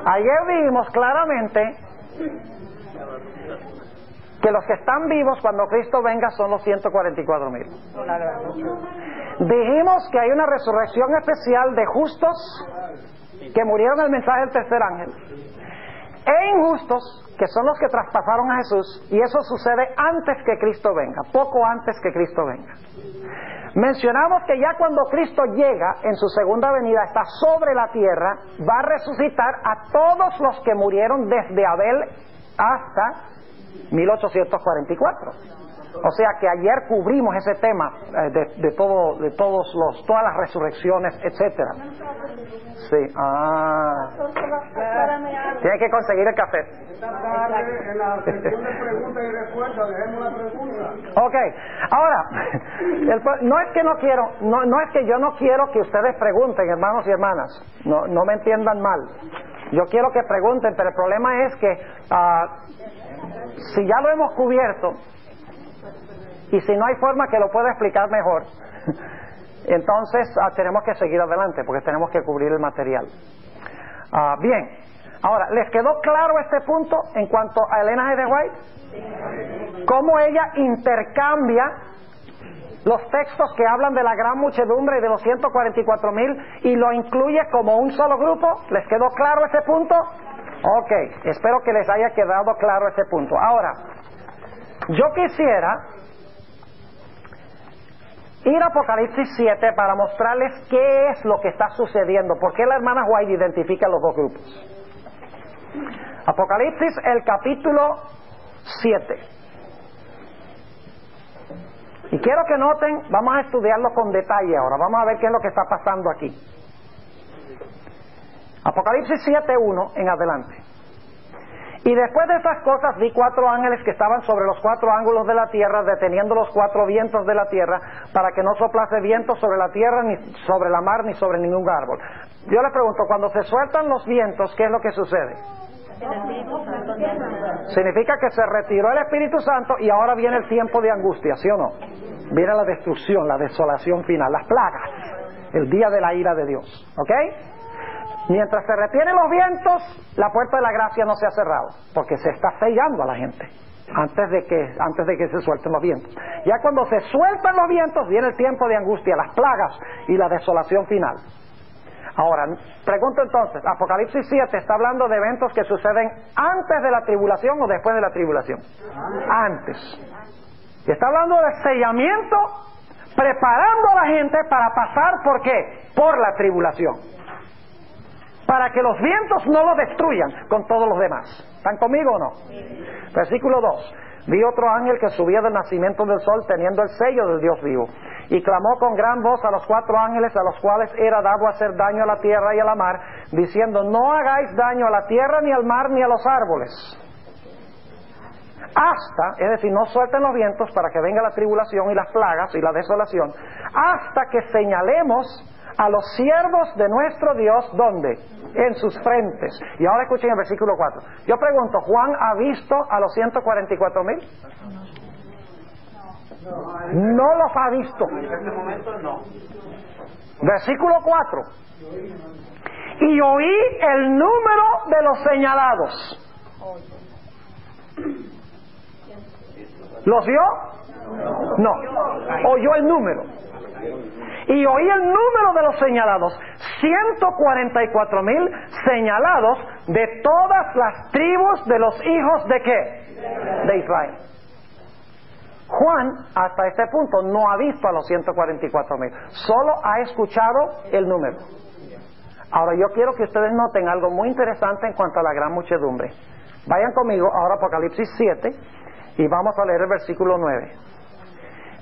Ayer vimos claramente que los que están vivos cuando Cristo venga son los 144,000. Dijimos que hay una resurrección especial de justos que murieron en el mensaje del tercer ángel, e injustos, que son los que traspasaron a Jesús, y eso sucede antes que Cristo venga, poco antes que Cristo venga. Mencionamos que ya cuando Cristo llega en su segunda venida, está sobre la tierra, va a resucitar a todos los que murieron desde Abel hasta 1844. O sea que ayer cubrimos ese tema todas las resurrecciones, etcétera. Sí, tiene que conseguir el café. En la sección de preguntas y respuestas, dejemos la pregunta. Ok, ahora, no es que no quiero, no es que yo no quiero que ustedes pregunten, hermanos y hermanas, no me entiendan mal. Yo quiero que pregunten, pero el problema es que si ya lo hemos cubierto y si no hay forma que lo pueda explicar mejor, entonces tenemos que seguir adelante porque tenemos que cubrir el material. Bien, ahora, ¿les quedó claro este punto en cuanto a Elena G. de White? ¿Cómo ella intercambia los textos que hablan de la gran muchedumbre y de los 144,000 y lo incluye como un solo grupo? ¿Les quedó claro ese punto? Ok, espero que les haya quedado claro ese punto. Ahora, yo quisiera ir a Apocalipsis 7 para mostrarles qué es lo que está sucediendo, por qué la hermana White identifica los dos grupos. Apocalipsis, el capítulo 7. Y quiero que noten, vamos a estudiarlo con detalle ahora, vamos a ver qué es lo que está pasando aquí. Apocalipsis 7:1 en adelante. Y después de estas cosas vi 4 ángeles que estaban sobre los 4 ángulos de la tierra, deteniendo los 4 vientos de la tierra, para que no soplase viento sobre la tierra, ni sobre la mar, ni sobre ningún árbol. Yo les pregunto, cuando se sueltan los vientos, ¿qué es lo que sucede? Significa que se retiró el Espíritu Santo y ahora viene el tiempo de angustia, ¿sí o no? Viene la destrucción, la desolación final, las plagas, el día de la ira de Dios, ¿ok? Mientras se retienen los vientos, la puerta de la gracia no se ha cerrado, porque se está sellando a la gente antes de que se suelten los vientos. Ya cuando se sueltan los vientos, viene el tiempo de angustia, las plagas y la desolación final. Ahora, pregunto entonces, Apocalipsis 7 está hablando de eventos que suceden antes de la tribulación o después de la tribulación. Antes. Y está hablando de sellamiento, preparando a la gente para pasar, ¿por qué? Por la tribulación. Para que los vientos no lo destruyan con todos los demás. ¿Están conmigo o no? Versículo 2. Vi otro ángel que subía del nacimiento del sol teniendo el sello del Dios vivo, y clamó con gran voz a los 4 ángeles a los cuales era dado hacer daño a la tierra y a la mar, diciendo: no hagáis daño a la tierra, ni al mar, ni a los árboles, hasta, es decir, no suelten los vientos para que venga la tribulación y las plagas y la desolación, hasta que señalemos a los siervos de nuestro Dios, ¿dónde? En sus frentes. Y ahora escuchen el versículo 4. Yo pregunto, ¿Juan ha visto a los 144,000? No los ha visto. En este momento no. Versículo 4. Y oí el número de los señalados. ¿Los vio? No. Oyó el número. Y oí el número de los señalados, 144,000 señalados de todas las tribus de los hijos de ¿qué? De Israel. Juan, hasta este punto, no ha visto a los 144,000, solo ha escuchado el número. Ahora yo quiero que ustedes noten algo muy interesante en cuanto a la gran muchedumbre. Vayan conmigo ahora a Apocalipsis 7 y vamos a leer el versículo 9.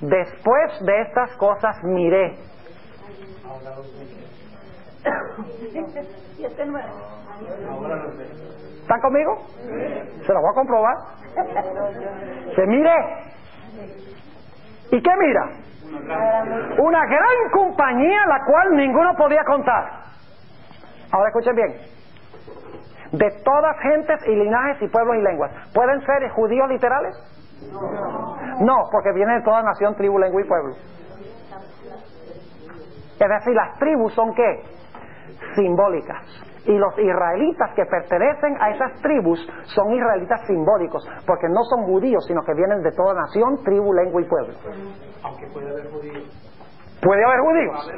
Después de estas cosas miré. ¿Están conmigo? Se lo voy a comprobar. Se mire. ¿Y qué mira? Una gran compañía, la cual ninguno podía contar. Ahora escuchen bien. De todas gentes y linajes y pueblos y lenguas. ¿Pueden ser judíos literales? No, porque viene de toda nación, tribu, lengua y pueblo. Es decir, las tribus son ¿qué? Simbólicas. Y los israelitas que pertenecen a esas tribus son israelitas simbólicos, porque no son judíos, sino que vienen de toda nación, tribu, lengua y pueblo. Aunque puede haber judíos. Puede haber judíos.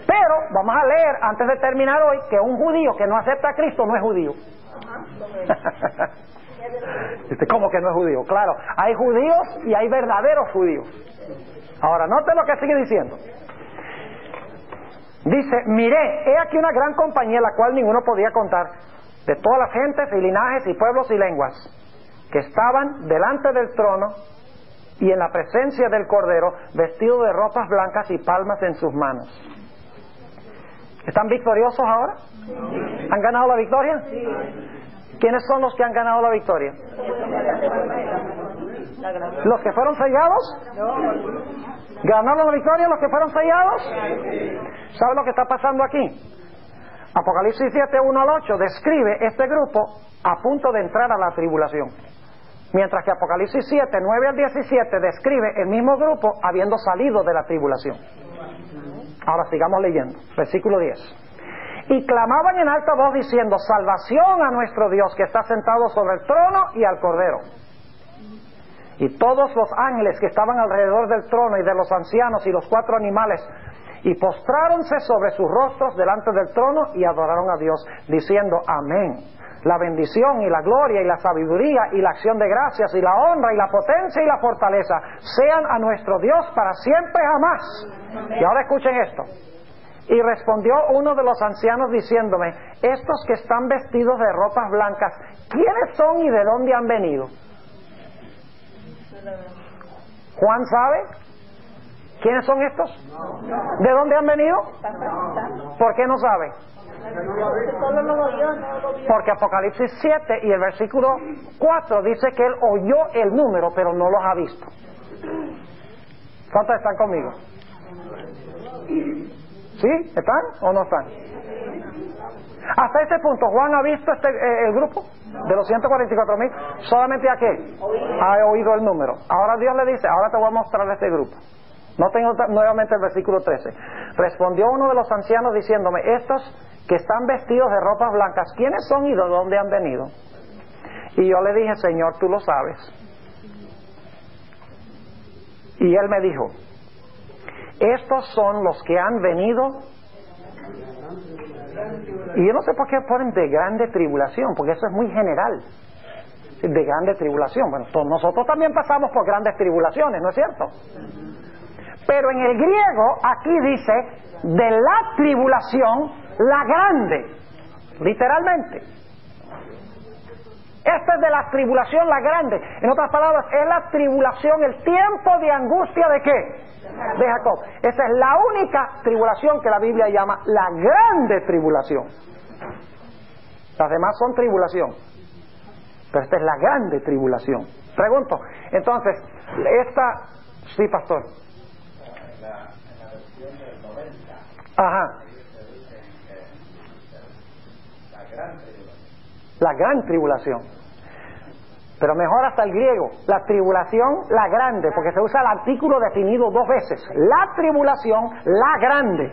Pero vamos a leer, antes de terminar hoy, que un judío que no acepta a Cristo no es judío. ¿Cómo que no es judío? Claro, hay judíos y hay verdaderos judíos. Ahora, note lo que sigue diciendo. Dice, miré, he aquí una gran compañía, la cual ninguno podía contar, de todas las gentes y linajes y pueblos y lenguas, que estaban delante del trono y en la presencia del Cordero, vestidos de ropas blancas y palmas en sus manos. ¿Están victoriosos ahora? ¿Han ganado la victoria? ¿Quiénes son los que han ganado la victoria? ¿Los que fueron sellados? ¿Ganaron la victoria los que fueron sellados? ¿Sabe lo que está pasando aquí? Apocalipsis 7, 1 al 8 describe este grupo a punto de entrar a la tribulación, mientras que Apocalipsis 7, 9 al 17 describe el mismo grupo habiendo salido de la tribulación. Ahora sigamos leyendo, versículo 10. Y clamaban en alta voz diciendo, salvación a nuestro Dios que está sentado sobre el trono y al Cordero. Y todos los ángeles que estaban alrededor del trono y de los ancianos y los 4 animales, y postráronse sobre sus rostros delante del trono y adoraron a Dios, diciendo, amén. La bendición y la gloria y la sabiduría y la acción de gracias y la honra y la potencia y la fortaleza sean a nuestro Dios para siempre jamás. Y ahora escuchen esto. Y respondió uno de los ancianos diciéndome, estos que están vestidos de ropas blancas, ¿quiénes son y de dónde han venido? ¿Juan sabe quiénes son estos? ¿De dónde han venido? ¿Por qué no sabe? Porque Apocalipsis 7 y el versículo 4 dice que él oyó el número, pero no los ha visto. ¿Cuántos están conmigo? ¿Sí? ¿Están o no están? Hasta este punto, ¿Juan ha visto el grupo de los 144,000? ¿Solamente a qué? Ha oído el número. Ahora Dios le dice, ahora te voy a mostrar este grupo. No tengo nuevamente el versículo 13. Respondió uno de los ancianos diciéndome, estos que están vestidos de ropas blancas, ¿quiénes son y de dónde han venido? Y yo le dije, Señor, tú lo sabes. Y él me dijo, estos son los que han venido. Y yo no sé por qué ponen de grande tribulación, porque eso es muy general. De grande tribulación. Bueno, nosotros también pasamos por grandes tribulaciones, ¿no es cierto? Pero en el griego aquí dice de la tribulación, la grande, literalmente. Esta es de la tribulación, la grande. En otras palabras, es la tribulación, el tiempo de angustia de ¿qué? De Jacob. Esa es la única tribulación que la Biblia llama la grande tribulación. Las demás son tribulación, pero esta es la grande tribulación. Pregunto, entonces, sí, pastor. En la versión del 90. Ajá. La gran tribulación. Pero mejor hasta el griego, la tribulación, la grande, porque se usa el artículo definido 2 veces. La tribulación, la grande.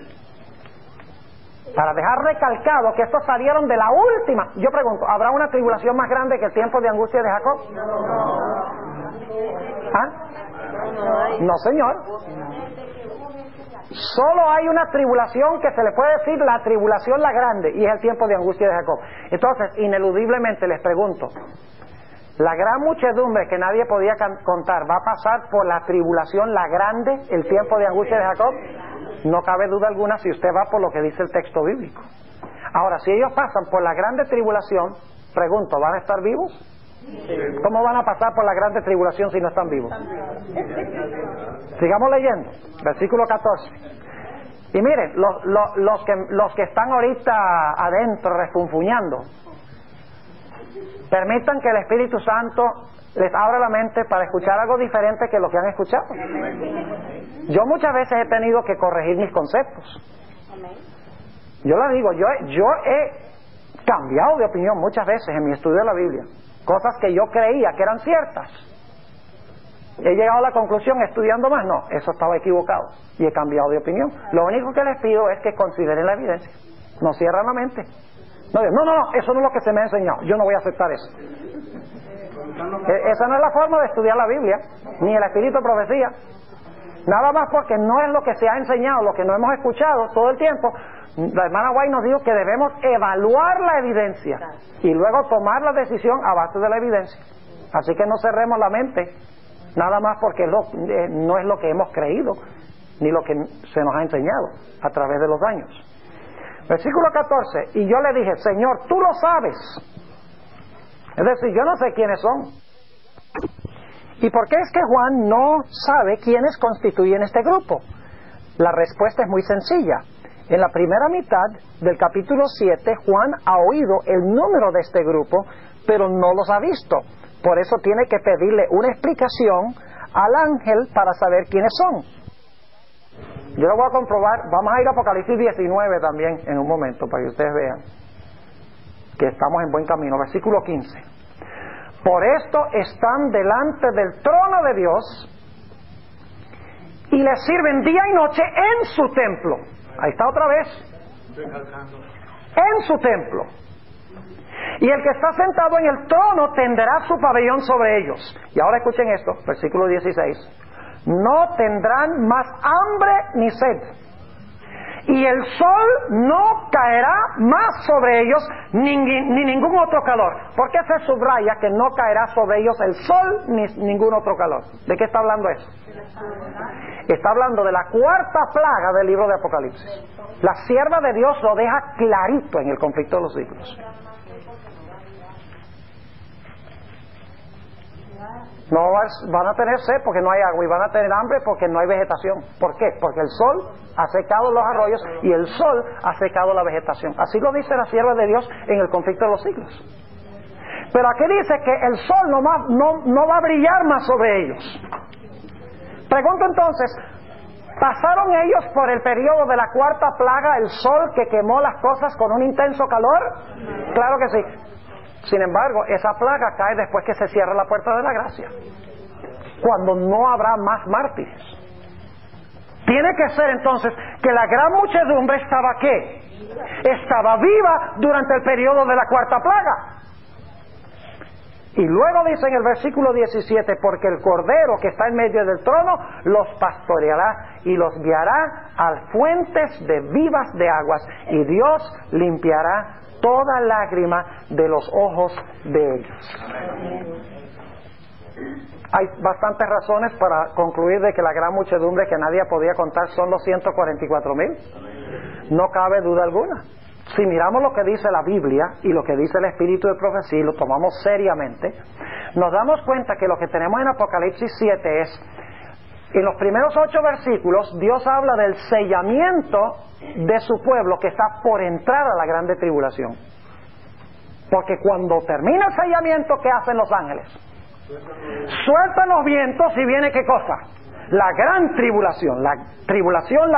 Para dejar recalcado que estos salieron de la última. Yo pregunto, ¿habrá una tribulación más grande que el tiempo de angustia de Jacob? ¿Ah? No, señor. Solo hay una tribulación que se le puede decir la tribulación la grande, y es el tiempo de angustia de Jacob. Entonces, ineludiblemente les pregunto, ¿la gran muchedumbre que nadie podía contar va a pasar por la tribulación la grande, el tiempo de angustia de Jacob? No cabe duda alguna si usted va por lo que dice el texto bíblico. Ahora, si ellos pasan por la grande tribulación, pregunto, ¿van a estar vivos? ¿Cómo van a pasar por la grande tribulación si no están vivos? Sigamos leyendo, versículo 14. Y miren, los que están ahorita adentro refunfuñando, permitan que el Espíritu Santo les abra la mente para escuchar algo diferente que lo que han escuchado. Yo muchas veces he tenido que corregir mis conceptos. Yo les digo, yo he cambiado de opinión muchas veces en mi estudio de la Biblia. Cosas que yo creía que eran ciertas. ¿He llegado a la conclusión estudiando más? No, eso estaba equivocado y he cambiado de opinión. Lo único que les pido es que consideren la evidencia. No cierran la mente. No, eso no es lo que se me ha enseñado. Yo no voy a aceptar eso. Esa no es la forma de estudiar la Biblia, ni el espíritu de profecía. Nada más porque no es lo que se ha enseñado, lo que no hemos escuchado todo el tiempo. La hermana White nos dijo que debemos evaluar la evidencia y luego tomar la decisión a base de la evidencia. Así que no cerremos la mente, nada más porque no es lo que hemos creído, ni lo que se nos ha enseñado a través de los años. Versículo 14, y yo le dije, Señor, tú lo sabes. Es decir, yo no sé quiénes son. ¿Y por qué es que Juan no sabe quiénes constituyen este grupo? La respuesta es muy sencilla. En la primera mitad del capítulo 7, Juan ha oído el número de este grupo, pero no los ha visto. Por eso tiene que pedirle una explicación al ángel para saber quiénes son. Yo lo voy a comprobar. Vamos a ir a Apocalipsis 19 también en un momento, para que ustedes vean que estamos en buen camino. Versículo 15. Por esto están delante del trono de Dios y le sirven día y noche en su templo. Ahí está otra vez. En su templo. Y el que está sentado en el trono tenderá su pabellón sobre ellos. Y ahora escuchen esto, versículo 16. No tendrán más hambre ni sed. Y el sol no caerá más sobre ellos ni ningún otro calor. ¿Por qué se subraya que no caerá sobre ellos el sol ni ningún otro calor? ¿De qué está hablando eso? Está hablando de la cuarta plaga del libro de Apocalipsis. La sierva de Dios lo deja clarito en el conflicto de los siglos. No van a tener sed porque no hay agua, y van a tener hambre porque no hay vegetación. ¿Por qué? Porque el sol ha secado los arroyos y el sol ha secado la vegetación. Así lo dice la sierva de Dios en el conflicto de los siglos. Pero aquí dice que el sol no va a brillar más sobre ellos. Pregunto entonces, ¿pasaron ellos por el periodo de la cuarta plaga, el sol que quemó las cosas con un intenso calor? Claro que sí. Sin embargo, esa plaga cae después que se cierra la puerta de la gracia, cuando no habrá más mártires. Tiene que ser entonces que la gran muchedumbre estaba ¿qué? Estaba viva durante el periodo de la cuarta plaga. Y luego dice en el versículo 17, porque el Cordero que está en medio del trono los pastoreará y los guiará a fuentes de vivas de aguas, y Dios limpiará toda lágrima de los ojos de ellos. Hay bastantes razones para concluir de que la gran muchedumbre que nadie podía contar son los 144,000. No cabe duda alguna. Si miramos lo que dice la Biblia y lo que dice el espíritu de profecía y lo tomamos seriamente, nos damos cuenta que lo que tenemos en Apocalipsis 7 es, en los primeros 8 versículos, Dios habla del sellamiento de su pueblo que está por entrar a la grande tribulación. Porque cuando termina el sellamiento, ¿qué hacen los ángeles? Sueltan los vientos y viene ¿qué cosa? La gran tribulación, la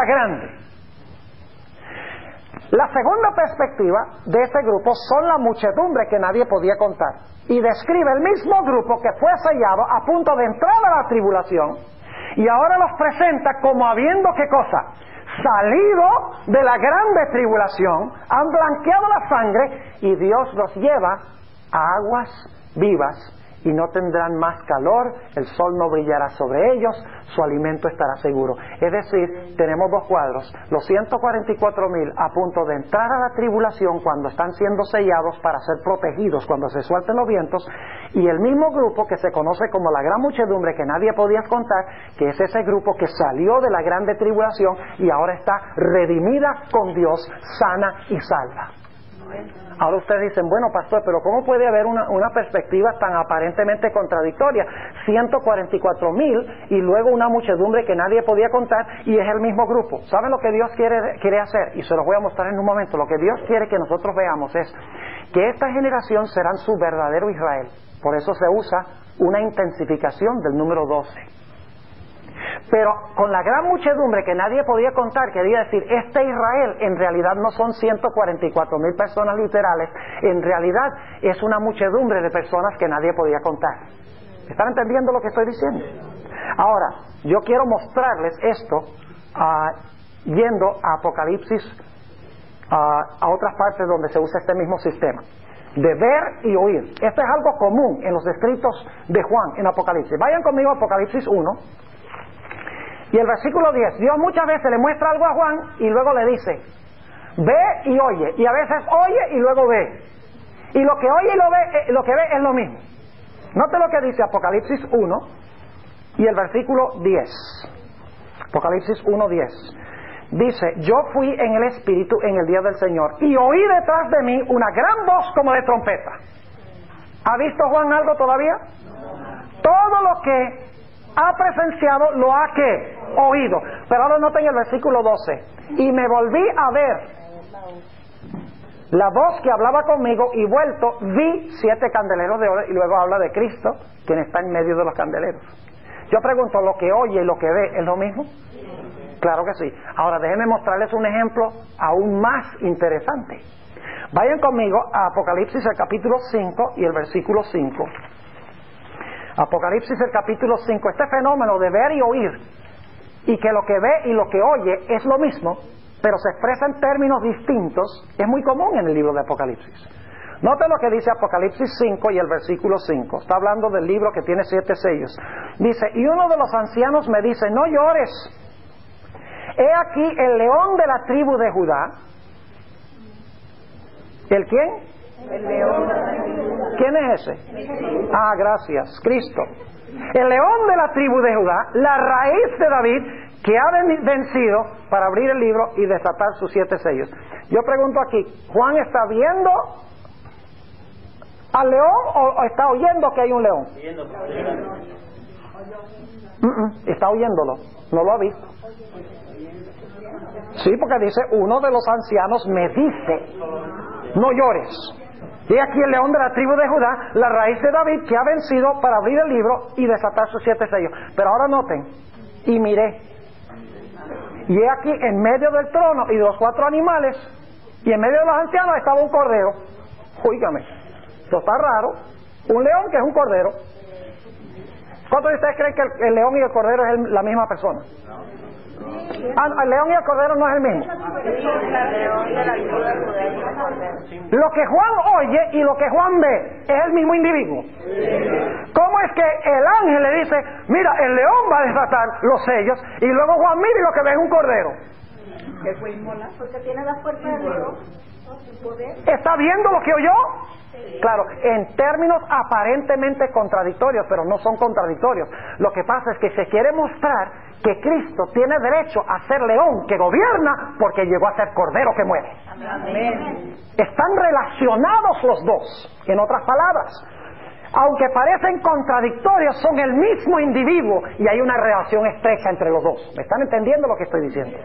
grande. La segunda perspectiva de este grupo son la muchedumbre que nadie podía contar. Y describe el mismo grupo que fue sellado a punto de entrar a la tribulación. Y ahora los presenta como habiendo ¿qué cosa? Salido de la grande tribulación, han blanqueado la sangre y Dios los lleva a aguas vivas y no tendrán más calor, el sol no brillará sobre ellos, su alimento estará seguro. Es decir, tenemos dos cuadros, los 144,000 a punto de entrar a la tribulación cuando están siendo sellados para ser protegidos cuando se suelten los vientos, y el mismo grupo que se conoce como la gran muchedumbre que nadie podía contar, que es ese grupo que salió de la grande tribulación y ahora está redimida con Dios, sana y salva. Ahora ustedes dicen, bueno pastor, pero ¿cómo puede haber una perspectiva tan aparentemente contradictoria? 144,000 y luego una muchedumbre que nadie podía contar y es el mismo grupo. ¿Saben lo que Dios quiere hacer? Y se los voy a mostrar en un momento. Lo que Dios quiere que nosotros veamos es que esta generación serán su verdadero Israel. Por eso se usa una intensificación del número 12. Pero con la gran muchedumbre que nadie podía contar, quería decir, este Israel en realidad no son 144,000 personas literales, en realidad es una muchedumbre de personas que nadie podía contar. ¿Están entendiendo lo que estoy diciendo? Ahora, yo quiero mostrarles esto yendo a Apocalipsis, a otras partes donde se usa este mismo sistema de ver y oír. Esto es algo común en los escritos de Juan en Apocalipsis. Vayan conmigo a Apocalipsis 1 y el versículo 10. Dios muchas veces le muestra algo a Juan y luego le dice, ve y oye, y a veces oye y luego ve, y lo que oye y lo que ve es lo mismo. Note lo que dice Apocalipsis 1 y el versículo 10. Apocalipsis 1:10. Dice, yo fui en el Espíritu en el día del Señor y oí detrás de mí una gran voz como de trompeta. ¿Ha visto Juan algo todavía? Todo lo que ha presenciado lo ha ¿qué? Oído. Pero ahora noten el versículo 12. Y me volví a ver la voz que hablaba conmigo y vuelto vi 7 candeleros de oro, y luego habla de Cristo, quien está en medio de los candeleros. Yo pregunto, ¿lo que oye y lo que ve es lo mismo? Claro que sí. Ahora déjenme mostrarles un ejemplo aún más interesante. Vayan conmigo a Apocalipsis el capítulo 5 y el versículo 5. Apocalipsis el capítulo 5. Este fenómeno de ver y oír, y que lo que ve y lo que oye es lo mismo, pero se expresa en términos distintos, es muy común en el libro de Apocalipsis. Note lo que dice Apocalipsis 5 y el versículo 5. Está hablando del libro que tiene 7 sellos. Dice, y uno de los ancianos me dice, no llores. He aquí el león de la tribu de Judá. ¿El quién? El león de la tribu de Judá. ¿Quién es ese? Ah, gracias, Cristo. El león de la tribu de Judá, la raíz de David, que ha vencido para abrir el libro y desatar sus 7 sellos. Yo pregunto aquí, ¿Juan está viendo al león o está oyendo que hay un león? Está oyéndolo, no lo ha visto. Sí, porque dice, uno de los ancianos me dice, no llores. Y aquí el león de la tribu de Judá, la raíz de David, que ha vencido para abrir el libro y desatar sus 7 sellos. Pero ahora noten, y miré, y he aquí en medio del trono y de los 4 animales, y en medio de los ancianos estaba un cordero. Óigame, esto está raro. Un león que es un cordero. ¿Cuántos de ustedes creen que el león y el cordero es la misma persona? El león y el cordero no es el mismo. Lo que Juan oye y lo que Juan ve es el mismo individuo. ¿Cómo es que el ángel le dice, mira, el león va a desatar los sellos, y luego Juan mira y lo que ve es un cordero? Porque tiene la fuerza del león. ¿Está viendo lo que oyó? Claro, en términos aparentemente contradictorios, pero no son contradictorios. Lo que pasa es que se quiere mostrar que Cristo tiene derecho a ser león que gobierna porque llegó a ser cordero que muere. Amén. Están relacionados los dos. En otras palabras, aunque parecen contradictorios, son el mismo individuo y hay una relación estrecha entre los dos. ¿Me están entendiendo lo que estoy diciendo?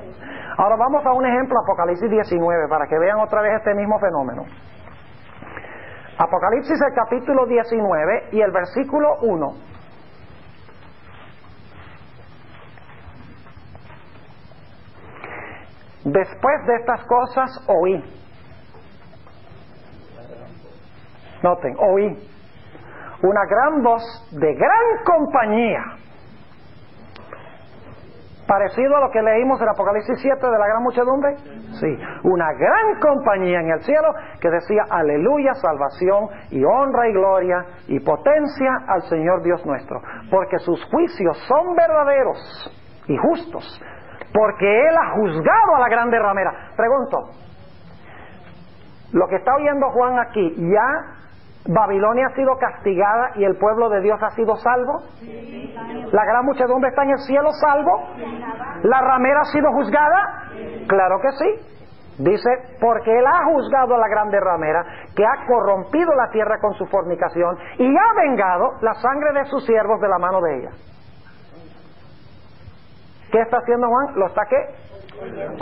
Ahora vamos a un ejemplo, Apocalipsis 19, para que vean otra vez este mismo fenómeno. Apocalipsis el capítulo 19 y el versículo 1. Después de estas cosas oí. Noten, oí una gran voz de gran compañía, parecido a lo que leímos en Apocalipsis 7 de la gran muchedumbre. Sí, una gran compañía en el cielo que decía, aleluya, salvación y honra y gloria y potencia al Señor Dios nuestro, porque sus juicios son verdaderos y justos, porque Él ha juzgado a la grande ramera. Pregunto, lo que está oyendo Juan aquí, ¿ya Babilonia ha sido castigada y el pueblo de Dios ha sido salvo? ¿La gran muchedumbre está en el cielo salvo? ¿La ramera ha sido juzgada? Claro que sí. Dice, porque Él ha juzgado a la grande ramera, que ha corrompido la tierra con su fornicación y ha vengado la sangre de sus siervos de la mano de ella. ¿Qué está haciendo Juan? ¿Lo está qué?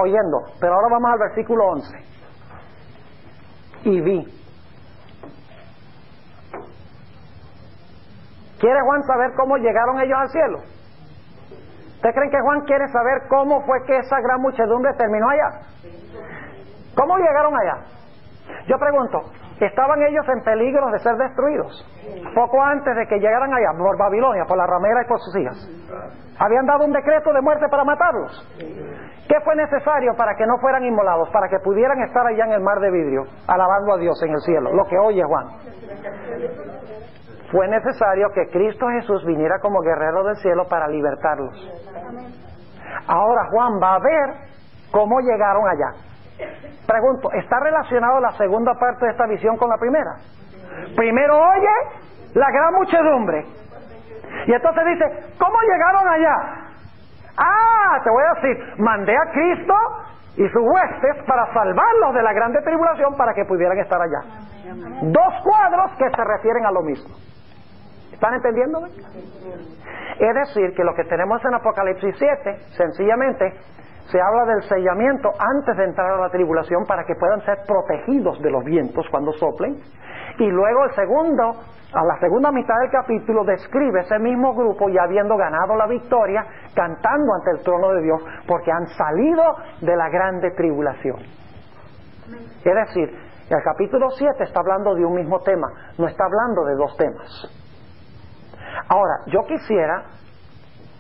Oyendo. Pero ahora vamos al versículo 11. Y vi. ¿Quiere Juan saber cómo llegaron ellos al cielo? ¿Ustedes creen que Juan quiere saber cómo fue que esa gran muchedumbre terminó allá? ¿Cómo llegaron allá? Yo pregunto, estaban ellos en peligro de ser destruidos. Poco antes de que llegaran allá, por Babilonia, por la ramera y por sus hijas. Habían dado un decreto de muerte para matarlos. ¿Qué fue necesario para que no fueran inmolados? Para que pudieran estar allá en el mar de vidrio, alabando a Dios en el cielo, lo que oye Juan. Fue necesario que Cristo Jesús viniera como guerrero del cielo para libertarlos. Ahora Juan va a ver cómo llegaron allá. Pregunto, ¿está relacionado la segunda parte de esta visión con la primera? Primero oye la gran muchedumbre. Y entonces dice, ¿cómo llegaron allá? Ah, te voy a decir, mandé a Cristo y sus huestes para salvarlos de la grande tribulación para que pudieran estar allá. Dos cuadros que se refieren a lo mismo. ¿Están entendiendo? Es decir, que lo que tenemos en Apocalipsis 7, sencillamente, se habla del sellamiento antes de entrar a la tribulación para que puedan ser protegidos de los vientos cuando soplen. Y luego a la segunda mitad del capítulo describe ese mismo grupo ya habiendo ganado la victoria, cantando ante el trono de Dios, porque han salido de la grande tribulación. Es decir, el capítulo 7 está hablando de un mismo tema, no está hablando de dos temas. Ahora, yo quisiera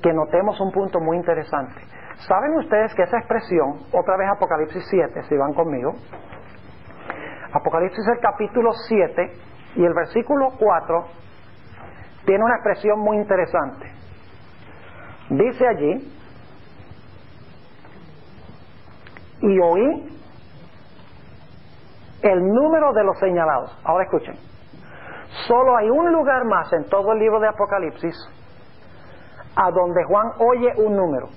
que notemos un punto muy interesante. ¿Saben ustedes que esa expresión, otra vez Apocalipsis 7, si van conmigo? Apocalipsis el capítulo 7 y el versículo 4 tiene una expresión muy interesante. Dice allí, y oí el número de los señalados. Ahora escuchen, solo hay un lugar más en todo el libro de Apocalipsis a donde Juan oye un número.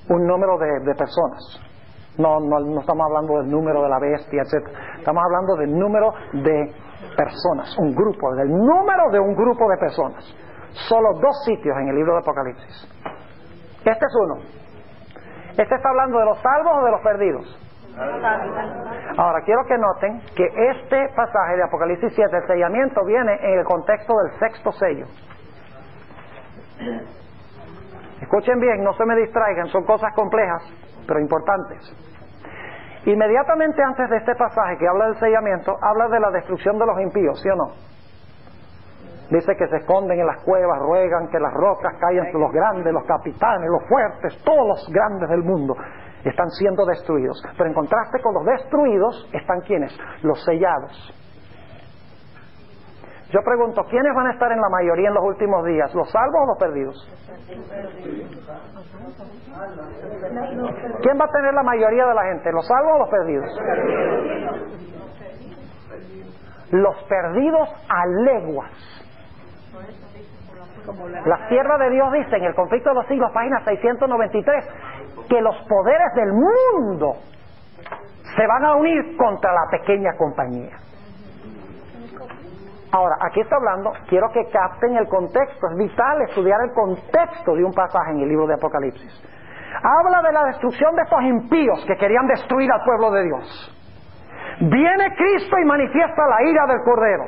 Un número de personas. No estamos hablando del número de la bestia, etc. Estamos hablando del número de personas, un grupo, del número de un grupo de personas. Solo dos sitios en el libro de Apocalipsis. Este es uno. Este está hablando de los salvos o de los perdidos. Ahora quiero que noten que este pasaje de Apocalipsis 7, el sellamiento, viene en el contexto del sexto sello. Escuchen bien, no se me distraigan, son cosas complejas, pero importantes. Inmediatamente antes de este pasaje que habla del sellamiento, habla de la destrucción de los impíos, ¿sí o no? Dice que se esconden en las cuevas, ruegan que las rocas caigan sobre los grandes, los capitanes, los fuertes, todos los grandes del mundo están siendo destruidos. Pero en contraste con los destruidos, ¿están quiénes? Los sellados. Yo pregunto, ¿quiénes van a estar en la mayoría en los últimos días? ¿Los salvos o los perdidos? ¿Quién va a tener la mayoría de la gente? ¿Los salvos o los perdidos? Los perdidos a leguas. La sierva de Dios dice en el conflicto de los siglos, página 693, que los poderes del mundo se van a unir contra la pequeña compañía. Ahora, aquí está hablando, quiero que capten el contexto, es vital estudiar el contexto de un pasaje en el libro de Apocalipsis. Habla de la destrucción de estos impíos que querían destruir al pueblo de Dios. Viene Cristo y manifiesta la ira del Cordero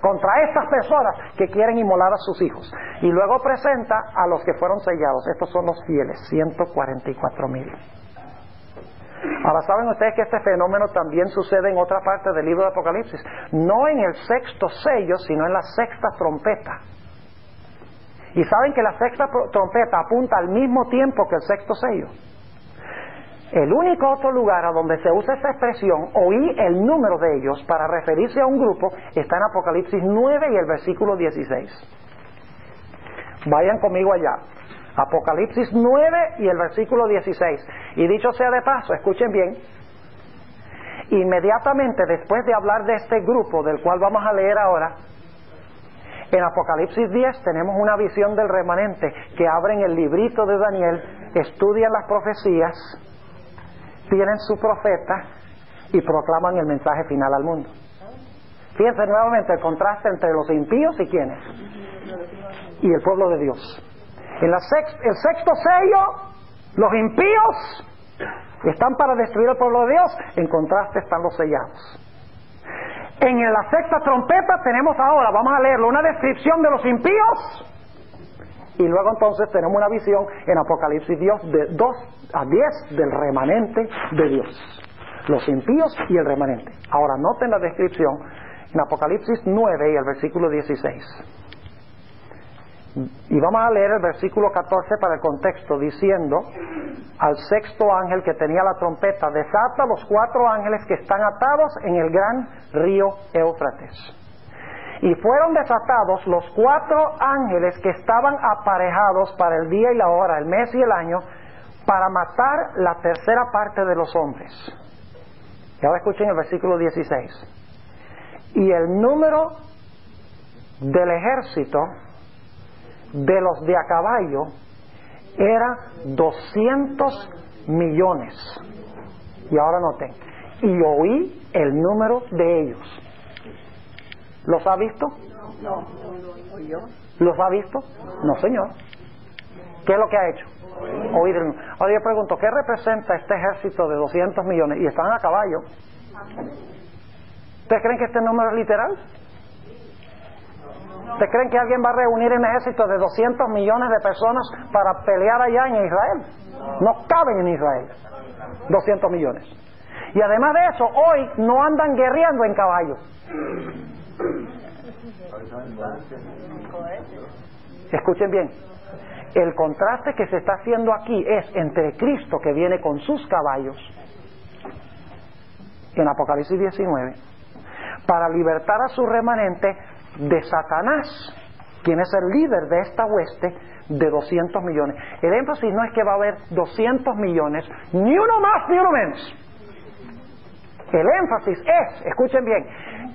contra estas personas que quieren inmolar a sus hijos. Y luego presenta a los que fueron sellados. Estos son los fieles, 144,000. Ahora, ¿saben ustedes que este fenómeno también sucede en otra parte del libro de Apocalipsis? No en el sexto sello, sino en la sexta trompeta. Y saben que la sexta trompeta apunta al mismo tiempo que el sexto sello. El único otro lugar a donde se usa esa expresión, oí el número de ellos para referirse a un grupo, está en Apocalipsis 9 y el versículo 16. Vayan conmigo allá. Apocalipsis 9 y el versículo 16. Y dicho sea de paso, escuchen bien, inmediatamente después de hablar de este grupo del cual vamos a leer ahora, en Apocalipsis 10 tenemos una visión del remanente que abren el librito de Daniel, estudian las profecías, tienen su profeta y proclaman el mensaje final al mundo. Fíjense nuevamente el contraste entre los impíos y quiénes, y el pueblo de Dios. En el sexto sello, los impíos están para destruir al pueblo de Dios, en contraste están los sellados. En la sexta trompeta tenemos ahora, vamos a leerlo, una descripción de los impíos Y luego entonces tenemos una visión en Apocalipsis Dios de 2 a 10 del remanente de Dios. Los impíos y el remanente. Ahora noten la descripción en Apocalipsis 9 y el versículo 16. Y vamos a leer el versículo 14 para el contexto, diciendo al sexto ángel que tenía la trompeta: desata los 4 ángeles que están atados en el gran río Éufrates. Y fueron desatados los 4 ángeles que estaban aparejados para el día y la hora, el mes y el año, para matar la tercera parte de los hombres. Y ahora escuchen el versículo 16. Y el número del ejército de los de a caballo era 200 millones. Y ahora noten, y oí el número de ellos. ¿Los ha visto? No. ¿Los ha visto? No, señor. ¿Qué es lo que ha hecho? Oír el... Ahora yo pregunto, ¿qué representa este ejército de 200 millones? Y están a caballo. ¿Ustedes creen que este número es literal? ¿Ustedes creen que alguien va a reunir un ejército de 200 millones de personas para pelear allá en Israel? No caben en Israel 200 millones. Y además de eso, hoy no andan guerreando en caballos. Escuchen bien. El contraste que se está haciendo aquí es entre Cristo, que viene con sus caballos en Apocalipsis 19, para libertar a su remanente de Satanás, quien es el líder de esta hueste de 200 millones. El énfasis no es que va a haber 200 millones, ni uno más ni uno menos. El énfasis es, escuchen bien,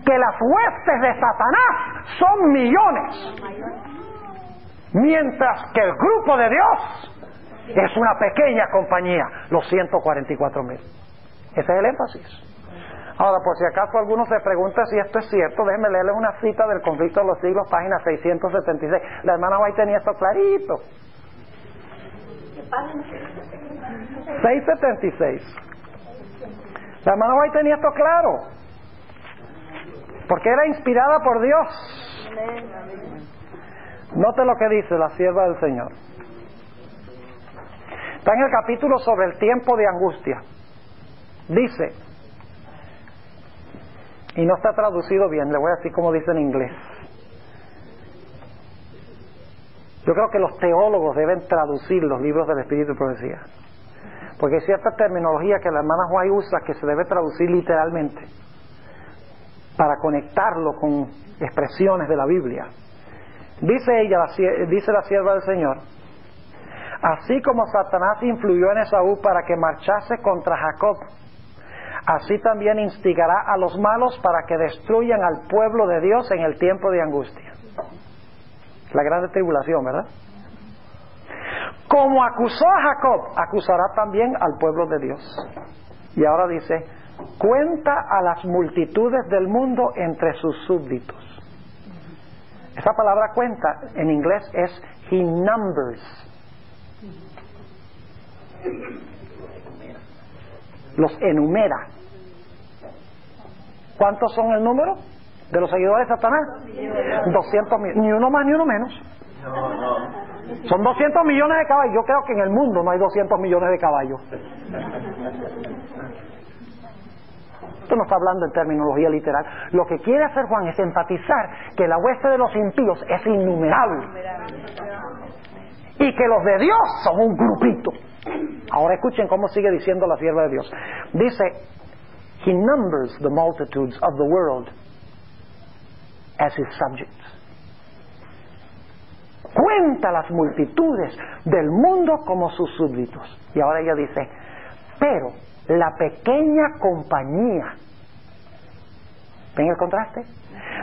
que las huestes de Satanás son millones, mientras que el grupo de Dios es una pequeña compañía, los 144,000. Ese es el énfasis. Ahora, por si acaso alguno se pregunta si esto es cierto, déjenme leerles una cita del Conflicto de los Siglos, página 676. La hermana White tenía esto clarito. 676. La hermana White tenía esto claro, porque era inspirada por Dios. Note lo que dice la sierva del Señor. Está en el capítulo sobre el tiempo de angustia. Dice, y no está traducido bien, le voy a decir como dice en inglés. Yo creo que los teólogos deben traducir los libros del Espíritu y Profecía, porque hay cierta terminología que la hermana White usa que se debe traducir literalmente para conectarlo con expresiones de la Biblia. Dice ella, dice la sierva del Señor: así como Satanás influyó en Esaú para que marchase contra Jacob, así también instigará a los malos para que destruyan al pueblo de Dios en el tiempo de angustia. La grande tribulación, ¿verdad? Como acusó a Jacob, acusará también al pueblo de Dios. Y ahora dice, cuenta a las multitudes del mundo entre sus súbditos. Esa palabra cuenta en inglés es he numbers. Los enumera. ¿Cuántos son el número de los seguidores de Satanás? 200,000. Ni uno más ni uno menos. Son 200 millones de caballos. Yo creo que en el mundo no hay 200 millones de caballos. Esto no está hablando en terminología literal. Lo que quiere hacer Juan es enfatizar que la hueste de los impíos es innumerable y que los de Dios son un grupito. Ahora escuchen cómo sigue diciendo la sierva de Dios. Dice, he numbers the multitudes of the world as his subjects. Cuenta las multitudes del mundo como sus súbditos. Y ahora ella dice, pero la pequeña compañía, ¿ven el contraste?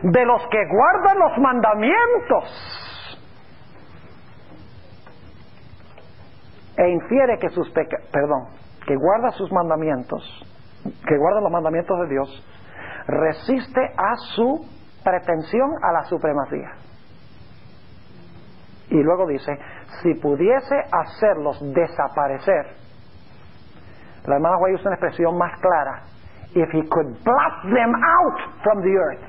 De los que guardan los mandamientos e infiere que sus que guarda sus mandamientos, que guarda los mandamientos de Dios, resiste a su pretensión a la supremacía. Y luego dice, si pudiese hacerlos desaparecer, la hermana White usa una expresión más clara, if he could blot them out from the earth.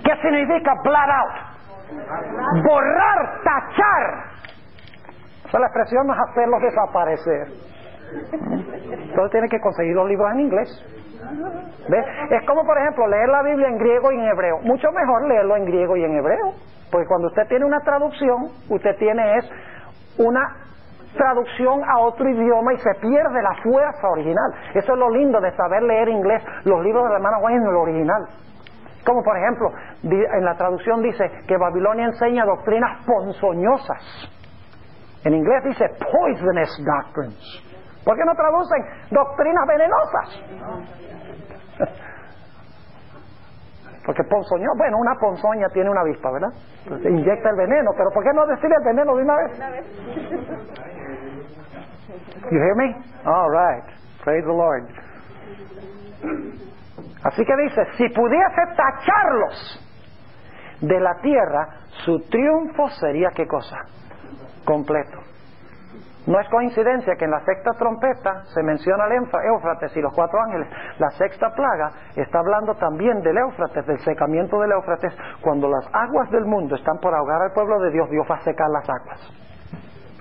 ¿Qué significa blot out? Borrar, tachar. O sea, la expresión no es hacerlos desaparecer. Entonces tiene que conseguir los libros en inglés. ¿Ves? Es como, por ejemplo, leer la Biblia en griego y en hebreo. Mucho mejor leerlo en griego y en hebreo. Porque cuando usted tiene una traducción, usted tiene una traducción a otro idioma y se pierde la fuerza original. Eso es lo lindo de saber leer inglés, los libros de la hermana White en el original. Como por ejemplo, en la traducción dice que Babilonia enseña doctrinas ponzoñosas. En inglés dice poisonous doctrines. ¿Por qué no traducen doctrinas venenosas? Porque ponzoñoso, bueno, una ponzoña tiene una avispa, ¿verdad? Entonces inyecta el veneno, pero ¿por qué no decir el veneno de una vez? You hear me? All right. Praise the Lord. Así que dice, si pudiese tacharlos de la tierra, su triunfo sería ¿qué cosa? Completo. No es coincidencia que en la sexta trompeta se menciona el Éufrates y los 4 ángeles. La sexta plaga está hablando también del Éufrates, del secamiento del Éufrates. Cuando las aguas del mundo están por ahogar al pueblo de Dios, Dios va a secar las aguas.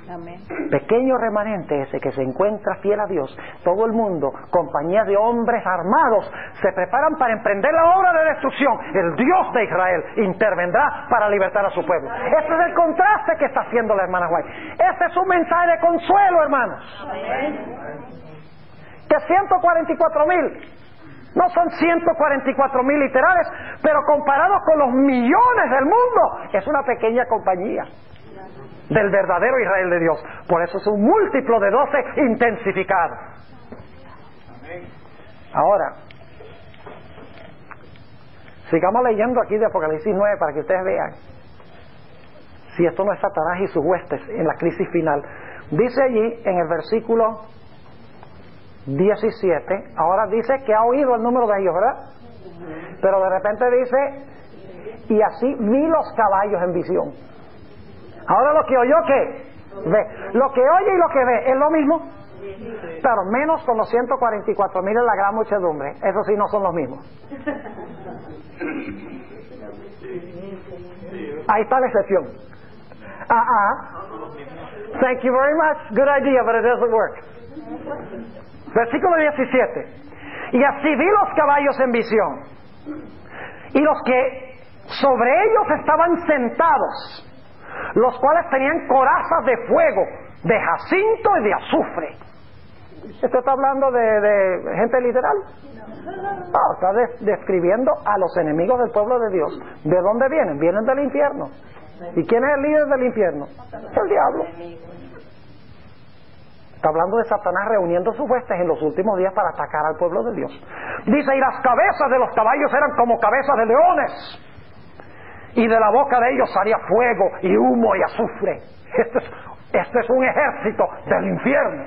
Amén. Pequeño remanente ese que se encuentra fiel a Dios, todo el mundo, compañía de hombres armados, se preparan para emprender la obra de destrucción. El Dios de Israel intervendrá para libertar a su pueblo. Este es el contraste que está haciendo la hermana White. Este es un mensaje de consuelo, hermanos. Que 144,000 no son 144,000 literales, pero comparados con los millones del mundo, es una pequeña compañía del verdadero Israel de Dios. Por eso es un múltiplo de 12 intensificado. Ahora, sigamos leyendo aquí de Apocalipsis 9 para que ustedes vean si esto no es Satanás y sus huestes en la crisis final. Dice allí en el versículo 17, ahora dice que ha oído el número de ellos, ¿verdad? Pero de repente dice, y así vi los caballos en visión. Ahora lo que oyó, ¿qué? Ve. Lo que oye y lo que ve, ¿es lo mismo? Pero menos con los 144,000 en la gran muchedumbre. Eso sí, no son los mismos. Ahí está la excepción. Thank you very much. Good idea, but it doesn't work. Versículo 17. Y así vi los caballos en visión, y los que sobre ellos estaban sentados, los cuales tenían corazas de fuego, de jacinto y de azufre. ¿Esto está hablando de gente literal? No, está describiendo a los enemigos del pueblo de Dios. ¿De dónde vienen? Vienen del infierno. ¿Y quién es el líder del infierno? El diablo. Está hablando de Satanás reuniendo sus huestes en los últimos días para atacar al pueblo de Dios. Dice, y las cabezas de los caballos eran como cabezas de leones, y de la boca de ellos salía fuego y humo y azufre. Este es un ejército del infierno.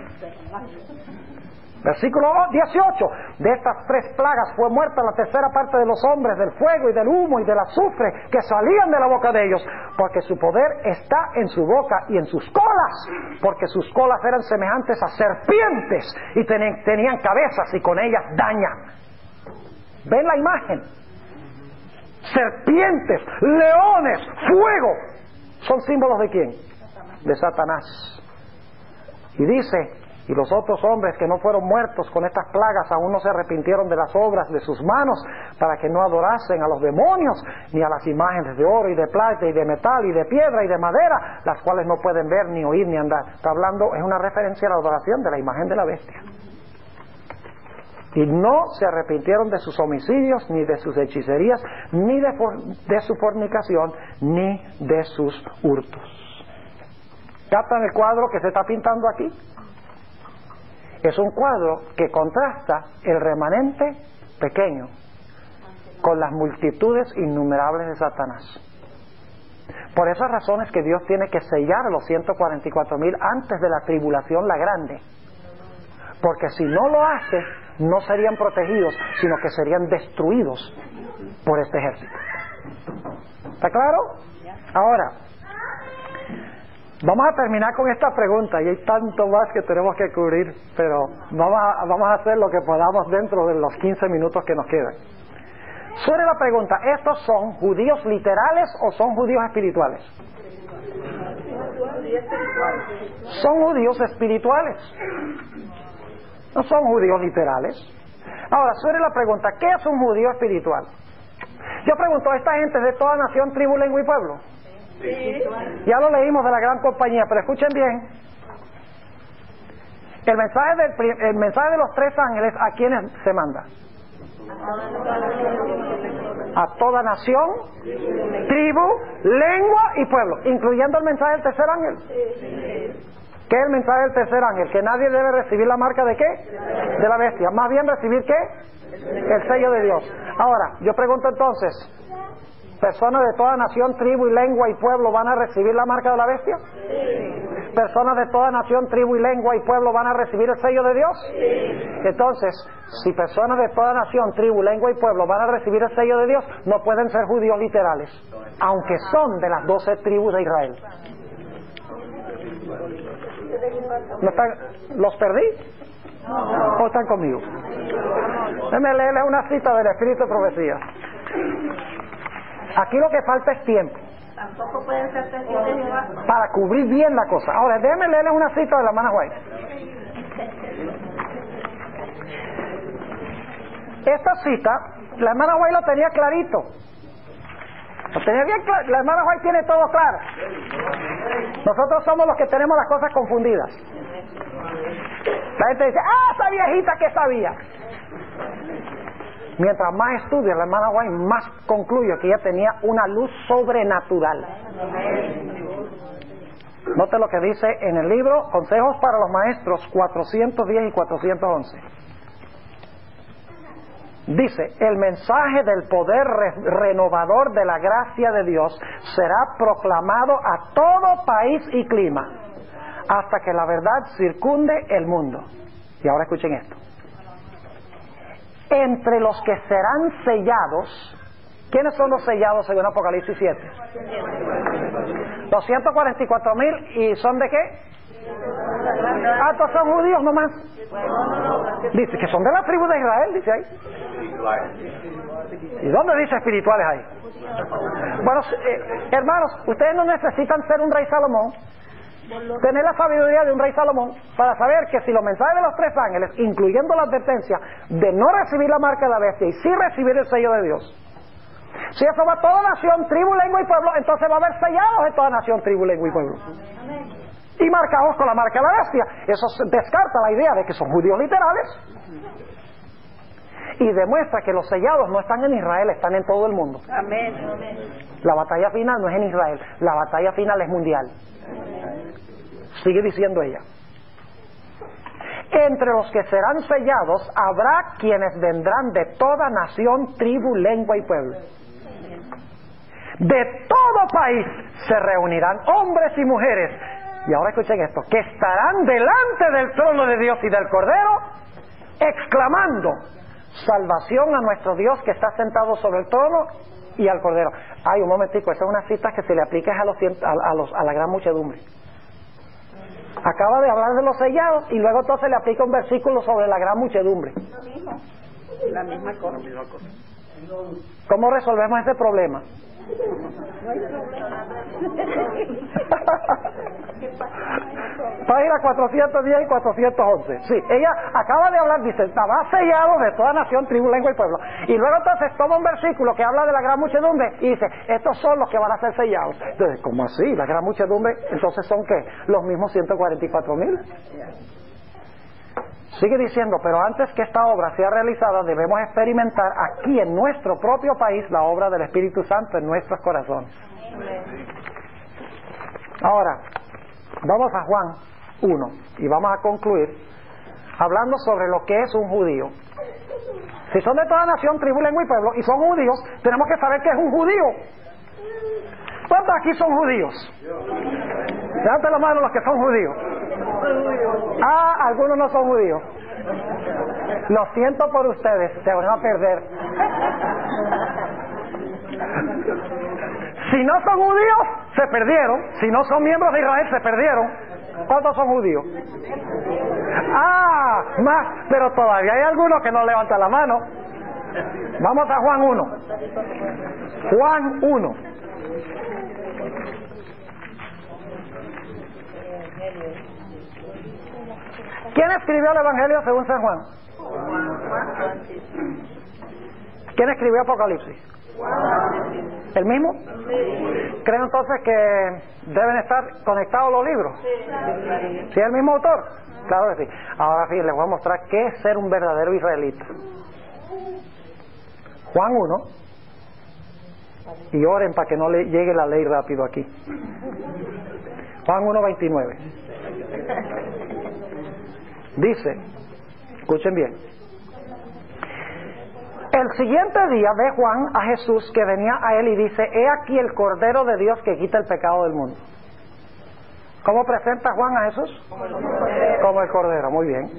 Versículo 18. De estas 3 plagas fue muerta la tercera parte de los hombres, del fuego y del humo y del azufre que salían de la boca de ellos, porque su poder está en su boca y en sus colas, porque sus colas eran semejantes a serpientes y tenían cabezas y con ellas dañan. ¿Ven la imagen? Serpientes, leones, fuego. ¿Son símbolos de quién? De Satanás. Y dice, y los otros hombres que no fueron muertos con estas plagas aún no se arrepintieron de las obras de sus manos, para que no adorasen a los demonios ni a las imágenes de oro y de plata y de metal y de piedra y de madera, las cuales no pueden ver ni oír ni andar. Está hablando, es una referencia a la adoración de la imagen de la bestia. Y no se arrepintieron de sus homicidios, ni de sus hechicerías, ni de su fornicación, ni de sus hurtos. ¿Captan el cuadro que se está pintando aquí? Es un cuadro que contrasta el remanente pequeño con las multitudes innumerables de Satanás. Por esas razones que Dios tiene que sellar a los 144,000 antes de la tribulación, la grande. Porque si no lo hace, no serían protegidos, sino que serían destruidos por este ejército. ¿Está claro? Ahora, vamos a terminar con esta pregunta, y hay tanto más que tenemos que cubrir, pero vamos a hacer lo que podamos dentro de los 15 minutos que nos quedan. Sobre la pregunta, ¿estos son judíos literales o son judíos espirituales? Son judíos espirituales. No son judíos literales. Ahora, sobre la pregunta, ¿qué es un judío espiritual? Yo pregunto, ¿esta gente es de toda nación, tribu, lengua y pueblo? Sí. Ya lo leímos de la gran compañía, pero escuchen bien. El mensaje de los tres ángeles, ¿a quiénes se manda? A toda nación, tribu, lengua y pueblo, incluyendo el mensaje del tercer ángel. ¿Qué es el mensaje del tercer ángel? Que nadie debe recibir la marca de ¿qué? De la bestia. Más bien recibir ¿qué? El sello de Dios. Ahora, yo pregunto entonces, ¿personas de toda nación, tribu y lengua y pueblo van a recibir la marca de la bestia? ¿Personas de toda nación, tribu y lengua y pueblo van a recibir el sello de Dios? Entonces, si personas de toda nación, tribu, lengua y pueblo van a recibir el sello de Dios, no pueden ser judíos literales, aunque son de las 12 tribus de Israel. ¿No están, ¿los perdí? ¿O están conmigo? Déjenme leerles una cita del Espíritu de Profecía. Aquí lo que falta es tiempo Tampoco pueden ser testigos de Jehová. para cubrir bien la cosa. Ahora, déjenme leerles una cita de la hermana White. Esta cita, la hermana White lo tenía clarito. Lo tenía bien claro. La hermana White tiene todo claro. Nosotros somos los que tenemos las cosas confundidas. La gente dice, esa viejita que sabía. Mientras más estudia la hermana White, más concluye que ella tenía una luz sobrenatural. Note lo que dice en el libro Consejos para los Maestros 410 y 411. Dice, el mensaje del poder renovador de la gracia de Dios será proclamado a todo país y clima, hasta que la verdad circunde el mundo. Y ahora escuchen esto. Entre los que serán sellados, ¿quiénes son los sellados según Apocalipsis 7? 244,000, ¿y son de qué? Estos son judíos nomás. Dice que son de la tribu de Israel, dice ahí. ¿Y dónde dice espirituales ahí? Bueno, hermanos, ustedes no necesitan ser un rey Salomón, tener la sabiduría de un rey Salomón, para saber que si los mensajes de los tres ángeles, incluyendo la advertencia de no recibir la marca de la bestia y sí recibir el sello de Dios, si eso va a toda nación, tribu, lengua y pueblo, entonces va a haber sellados en toda nación, tribu, lengua y pueblo. Y marcados con la marca de la bestia. Eso descarta la idea de que son judíos literales. Y demuestra que los sellados no están en Israel, están en todo el mundo. Amén. La batalla final no es en Israel, la batalla final es mundial. Sigue diciendo ella. Entre los que serán sellados habrá quienes vendrán de toda nación, tribu, lengua y pueblo. De todo país se reunirán hombres y mujeres. Y ahora escuchen esto, que estarán delante del trono de Dios y del Cordero, exclamando, salvación a nuestro Dios que está sentado sobre el trono y al Cordero. Ay, un momentico, esta es una cita que se le aplica a la gran muchedumbre. Acaba de hablar de los sellados y luego entonces le aplica un versículo sobre la gran muchedumbre. La misma cosa. ¿Cómo resolvemos ese problema? Página 410 y 411. Sí, ella acaba de hablar, dice, estaba sellado de toda nación, tribu, lengua y pueblo. Y luego entonces toma un versículo que habla de la gran muchedumbre y dice, estos son los que van a ser sellados. Entonces, ¿cómo así? ¿La gran muchedumbre? Entonces, ¿son qué? Los mismos 144,000. Sigue diciendo, pero antes que esta obra sea realizada, debemos experimentar aquí en nuestro propio país la obra del Espíritu Santo en nuestros corazones. Ahora, vamos a Juan 1 y vamos a concluir hablando sobre lo que es un judío. Si son de toda nación, tribu, lengua y pueblo y son judíos, tenemos que saber qué es un judío. ¿Cuántos aquí son judíos? Levanten la mano los que son judíos. Ah, algunos no son judíos. Lo siento por ustedes, se van a perder. Si no son judíos, se perdieron. Si no son miembros de Israel, se perdieron. ¿Cuántos son judíos? Ah, más, pero todavía hay algunos que no levantan la mano. Vamos a Juan 1. Juan 1. ¿Quién escribió el Evangelio según San Juan? ¿Quién escribió Apocalipsis? ¿El mismo? ¿Creen entonces que deben estar conectados los libros? ¿Sí es el mismo autor? Claro que sí. Ahora sí, les voy a mostrar qué es ser un verdadero israelita. Juan 1. Y oren para que no le llegue la ley rápido aquí. Juan 1:29. Dice, escuchen bien. El siguiente día ve Juan a Jesús que venía a él y dice: he aquí el Cordero de Dios que quita el pecado del mundo. ¿Cómo presenta Juan a Jesús? Como el Cordero, muy bien.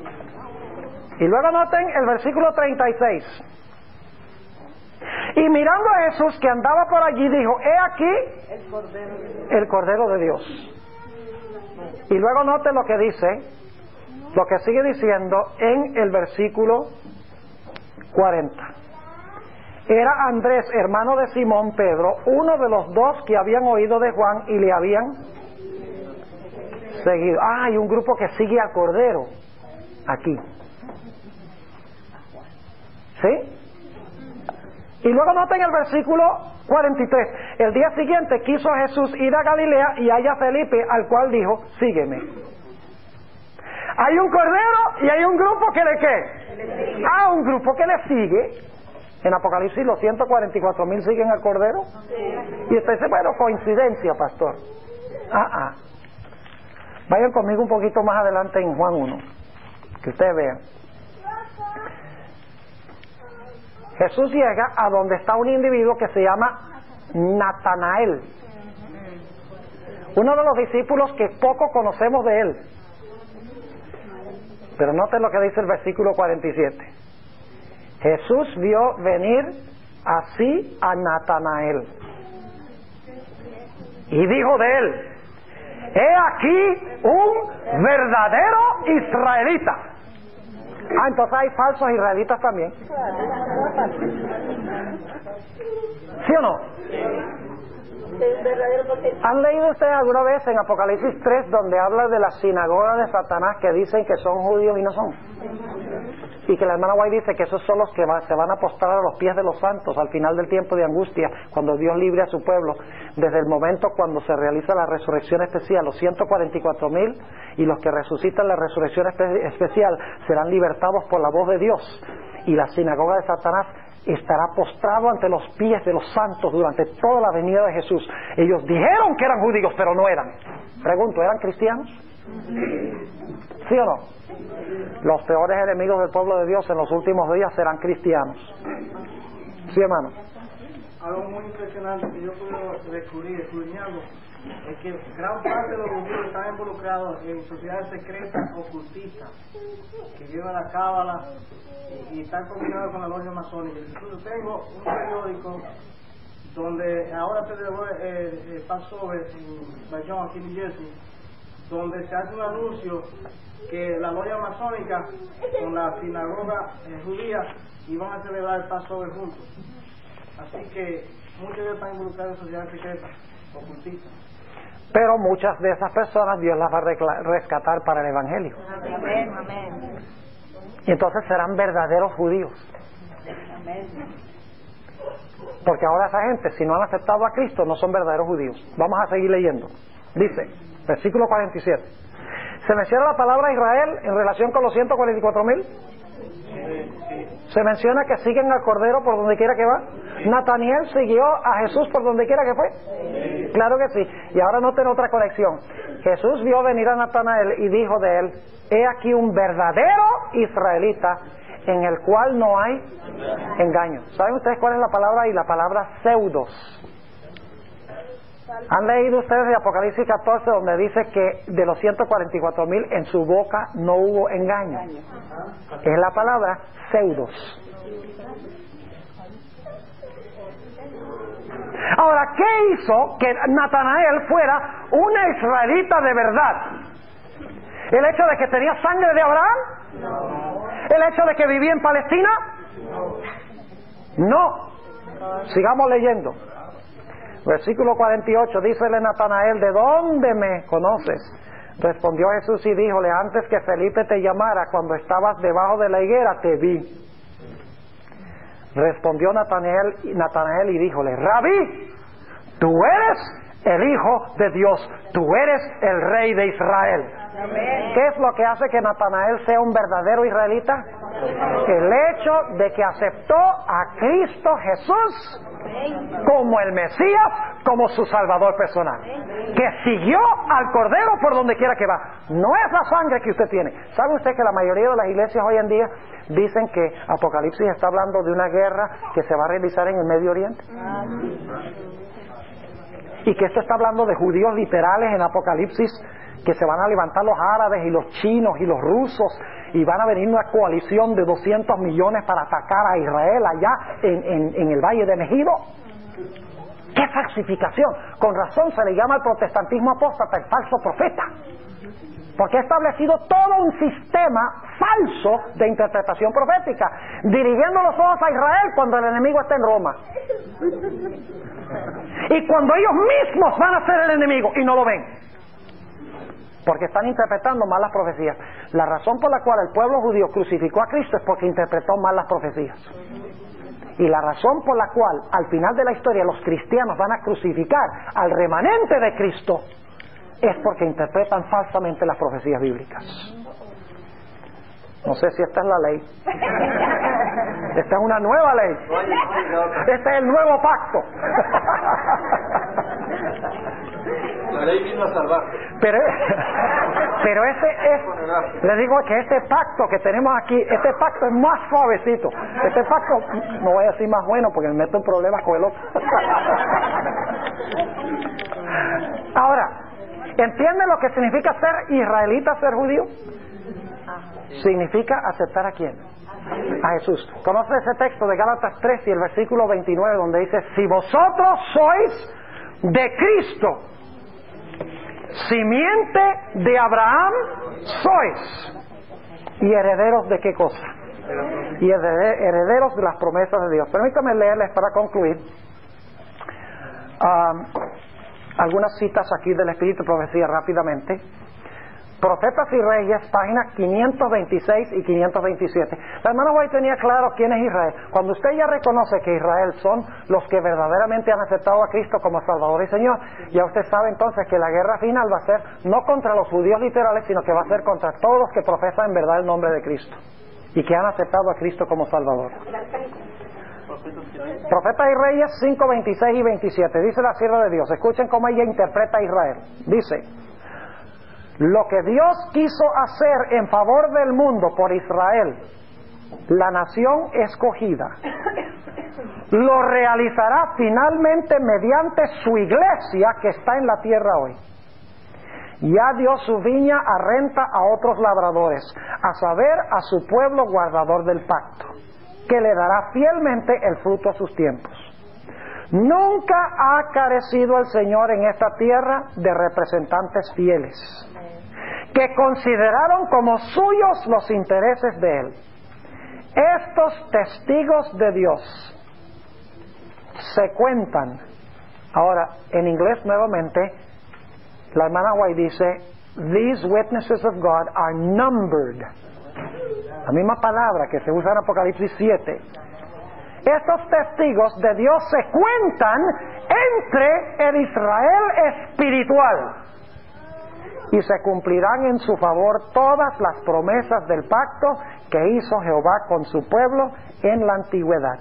Y luego noten el versículo 36. Y mirando a Jesús que andaba por allí, dijo: he aquí el Cordero de Dios. Y luego noten lo que dice, lo que sigue diciendo en el versículo 40. Era Andrés, hermano de Simón Pedro, uno de los dos que habían oído de Juan y le habían seguido. Hay un grupo que sigue al Cordero aquí. ¿Sí? Y luego noten el versículo 43. El día siguiente quiso Jesús ir a Galilea y halla a Felipe, al cual dijo: sígueme. Hay un Cordero y hay un grupo que le ¿qué? Un grupo que le sigue. En Apocalipsis los 144,000 siguen al Cordero. Y usted dice: bueno, coincidencia, pastor. Vayan conmigo un poquito más adelante en Juan 1, que ustedes vean. Jesús llega a donde está un individuo que se llama Natanael, uno de los discípulos que poco conocemos de él. Pero noten lo que dice el versículo 47. Jesús vio venir así a Natanael y dijo de él: he aquí un verdadero israelita. Entonces hay falsos israelitas también. ¿Sí o no? ¿Han leído ustedes alguna vez en Apocalipsis 3 donde habla de la sinagoga de Satanás que dicen que son judíos y no son? Y que la hermana White dice que esos son los que se van a postrar a los pies de los santos al final del tiempo de angustia, cuando Dios libre a su pueblo, desde el momento cuando se realiza la resurrección especial. Los 144,000 y los que resucitan la resurrección especial serán libertados por la voz de Dios, y la sinagoga de Satanás estará postrado ante los pies de los santos durante toda la venida de Jesús. Ellos dijeron que eran judíos, pero no eran. Pregunto, ¿eran cristianos? ¿Sí o no? Los peores enemigos del pueblo de Dios en los últimos días serán cristianos. ¿Sí, hermano? Algo muy impresionante que yo puedo descubrir estudiando es que gran parte de los judíos están involucrados en sociedades secretas ocultistas que llevan la cábala y están combinados con la logia masónica. Incluso tengo un periódico donde ahora se llevó el Passover en Bayonne, aquí en New Jersey, donde se hace un anuncio que la logia masónica con la sinagoga judía iban a celebrar el Passover juntos. Así que muchos de ellos están involucrados en sociedades secretas ocultistas. Pero muchas de esas personas Dios las va a rescatar para el Evangelio. Amén, amén. Y entonces serán verdaderos judíos. Amén. Porque ahora esa gente, si no han aceptado a Cristo, no son verdaderos judíos. Vamos a seguir leyendo. Dice, versículo 47. ¿Se menciona la palabra Israel en relación con los 144,000? Se menciona que siguen al Cordero por donde quiera que va. Natanael siguió a Jesús por donde quiera que fue. Claro que sí. Y ahora noten otra conexión. Jesús vio venir a Natanael y dijo de él: he aquí un verdadero israelita en el cual no hay engaño. ¿Saben ustedes cuál es la palabra ahí? La palabra pseudos. ¿Han leído ustedes de Apocalipsis 14 donde dice que de los 144,000 en su boca no hubo engaño? Es la palabra pseudos. Ahora, ¿qué hizo que Natanael fuera una israelita de verdad? ¿El hecho de que tenía sangre de Abraham? ¿El hecho de que vivía en Palestina? No. Sigamos leyendo. Versículo 48, dícele Natanael, ¿de dónde me conoces? Respondió Jesús y díjole, antes que Felipe te llamara, cuando estabas debajo de la higuera, te vi. Respondió Natanael y díjole, Rabí, tú eres el Hijo de Dios, tú eres el Rey de Israel. Amén. ¿Qué es lo que hace que Natanael sea un verdadero israelita? El hecho de que aceptó a Cristo Jesús como el Mesías, como su Salvador personal, que siguió al Cordero por donde quiera que va. No es la sangre que usted tiene. ¿Sabe usted que la mayoría de las iglesias hoy en día dicen que Apocalipsis está hablando de una guerra que se va a realizar en el Medio Oriente? Y que esto está hablando de judíos literales en Apocalipsis, que se van a levantar los árabes y los chinos y los rusos y van a venir una coalición de 200 millones para atacar a Israel allá en el Valle de Megido. ¡Qué falsificación! Con razón se le llama al protestantismo apóstata, el falso profeta, porque ha establecido todo un sistema falso de interpretación profética, dirigiendo los ojos a Israel cuando el enemigo está en Roma, y cuando ellos mismos van a ser el enemigo y no lo ven, porque están interpretando mal las profecías. La razón por la cual el pueblo judío crucificó a Cristo es porque interpretó mal las profecías. Y la razón por la cual al final de la historia los cristianos van a crucificar al remanente de Cristo es porque interpretan falsamente las profecías bíblicas. No sé si esta es la ley. Esta es una nueva ley. Este es el nuevo pacto. La ley vino a salvar. Pero le digo que este pacto que tenemos aquí, este pacto es más suavecito. Este pacto, no voy a decir más bueno porque me meto en problemas con el otro. Ahora, ¿entiende lo que significa ser israelita, ser judío? Significa aceptar ¿a quién? A Jesús. ¿Conoce ese texto de Gálatas 3 y el versículo 29 donde dice, si vosotros sois de Cristo, simiente de Abraham sois, y herederos de qué cosa? Y herederos de las promesas de Dios. Permítame leerles para concluir algunas citas aquí del Espíritu y Profecía rápidamente. Profetas y Reyes, páginas 526 y 527. La hermana White tenía claro quién es Israel. Cuando usted ya reconoce que Israel son los que verdaderamente han aceptado a Cristo como Salvador y Señor, ya usted sabe entonces que la guerra final va a ser no contra los judíos literales, sino que va a ser contra todos los que profesan en verdad el nombre de Cristo y que han aceptado a Cristo como Salvador. Profetas y Reyes 5, 26 y 27. Dice la sierva de Dios. Escuchen cómo ella interpreta a Israel. Dice: lo que Dios quiso hacer en favor del mundo por Israel, la nación escogida, lo realizará finalmente mediante su iglesia que está en la tierra hoy. Ya dio su viña a renta a otros labradores, a saber, a su pueblo guardador del pacto, que le dará fielmente el fruto a sus tiempos. Nunca ha carecido el Señor en esta tierra de representantes fieles, que consideraron como suyos los intereses de Él. Estos testigos de Dios se cuentan. Ahora, en inglés nuevamente, la hermana White dice, these witnesses of God are numbered. La misma palabra que se usa en Apocalipsis 7. Estos testigos de Dios se cuentan entre el Israel espiritual, y se cumplirán en su favor todas las promesas del pacto que hizo Jehová con su pueblo en la antigüedad.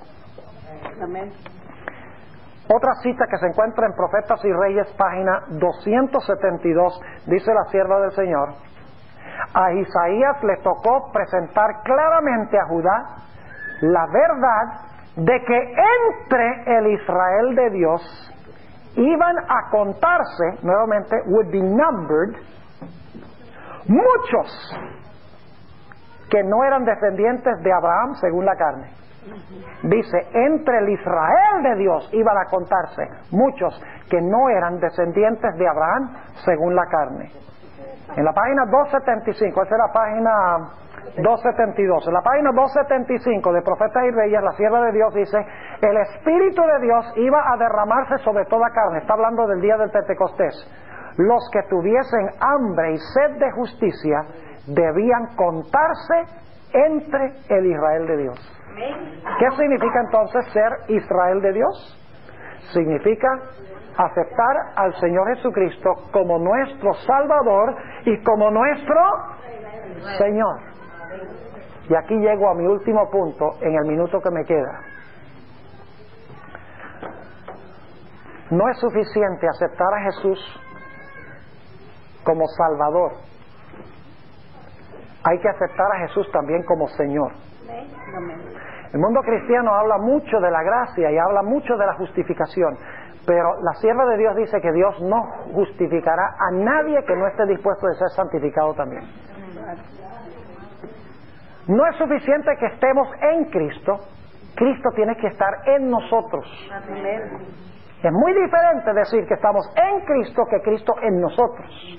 Amén. Otra cita que se encuentra en Profetas y Reyes, página 272, dice la sierva del Señor: a Isaías le tocó presentar claramente a Judá la verdad de que entre el Israel de Dios iban a contarse, nuevamente, would be numbered, muchos que no eran descendientes de Abraham según la carne. Dice, entre el Israel de Dios iban a contarse muchos que no eran descendientes de Abraham según la carne. En la página 275, esa es la página 272. En la página 275 de Profetas y Reyes, la sierva de Dios dice: el Espíritu de Dios iba a derramarse sobre toda carne. Está hablando del día del Pentecostés. Los que tuviesen hambre y sed de justicia debían contarse entre el Israel de Dios. ¿Qué significa entonces ser Israel de Dios? Significa aceptar al Señor Jesucristo como nuestro Salvador y como nuestro Señor. Y aquí llego a mi último punto en el minuto que me queda. No es suficiente aceptar a Jesús como Salvador. Hay que aceptar a Jesús también como Señor. El mundo cristiano habla mucho de la gracia y habla mucho de la justificación, pero la sierva de Dios dice que Dios no justificará a nadie que no esté dispuesto a ser santificado también. No es suficiente que estemos en Cristo, Cristo tiene que estar en nosotros. Es muy diferente decir que estamos en Cristo que Cristo en nosotros.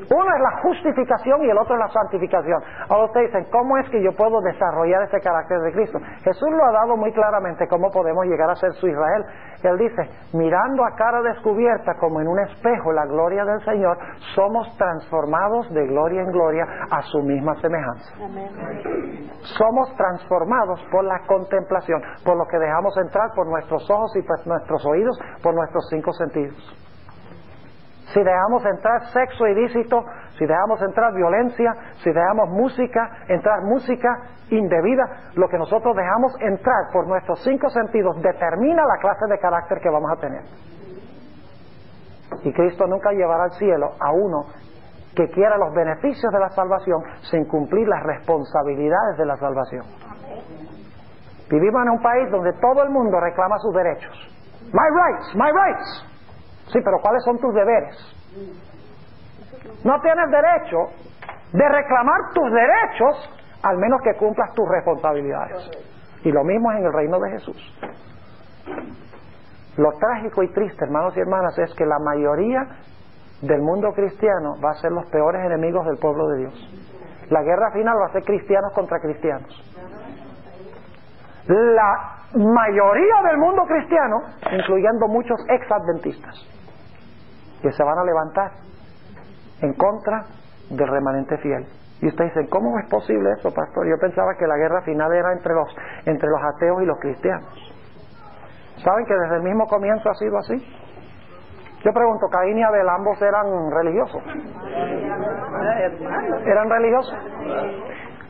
Uno es la justificación y el otro es la santificación. Ahora ustedes dicen, ¿cómo es que yo puedo desarrollar ese carácter de Cristo? Jesús lo ha dado muy claramente cómo podemos llegar a ser su Israel. Él dice, mirando a cara descubierta como en un espejo la gloria del Señor, somos transformados de gloria en gloria a su misma semejanza. Amén. Somos transformados por la contemplación, por lo que dejamos entrar por nuestros ojos y por nuestros oídos, por nuestros 5 sentidos. Si dejamos entrar sexo ilícito, si dejamos entrar violencia, si dejamos entrar música indebida, lo que nosotros dejamos entrar por nuestros 5 sentidos determina la clase de carácter que vamos a tener. Y Cristo nunca llevará al cielo a uno que quiera los beneficios de la salvación sin cumplir las responsabilidades de la salvación. Vivimos en un país donde todo el mundo reclama sus derechos. My rights, my rights. Sí, pero ¿cuáles son tus deberes? No tienes derecho de reclamar tus derechos al menos que cumplas tus responsabilidades. Y lo mismo es en el reino de Jesús. Lo trágico y triste, hermanos y hermanas, es que la mayoría del mundo cristiano va a ser los peores enemigos del pueblo de Dios. La guerra final va a ser cristianos contra cristianos. La mayoría del mundo cristiano, incluyendo muchos ex-adventistas, que se van a levantar en contra del remanente fiel. Y ustedes dicen, ¿cómo es posible eso, pastor? Yo pensaba que la guerra final era entre los ateos y los cristianos. ¿Saben que desde el mismo comienzo ha sido así? Yo pregunto, Caín y Abel, ambos eran religiosos. ¿Eran religiosos?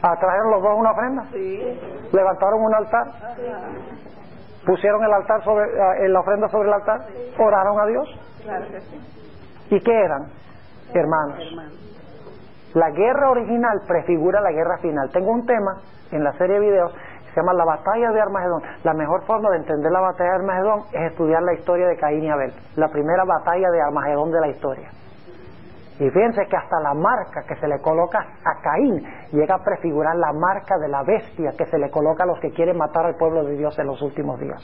¿Trajeron los dos una ofrenda? ¿Levantaron un altar? ¿Pusieron el altar la ofrenda sobre el altar? ¿Oraron a Dios? ¿Y qué eran? Hermanos. La guerra original prefigura la guerra final. Tengo un tema en la serie de videos que se llama La Batalla de Armagedón. La mejor forma de entender la Batalla de Armagedón es estudiar la historia de Caín y Abel, la primera batalla de Armagedón de la historia. Y fíjense que hasta la marca que se le coloca a Caín llega a prefigurar la marca de la bestia que se le coloca a los que quieren matar al pueblo de Dios en los últimos días.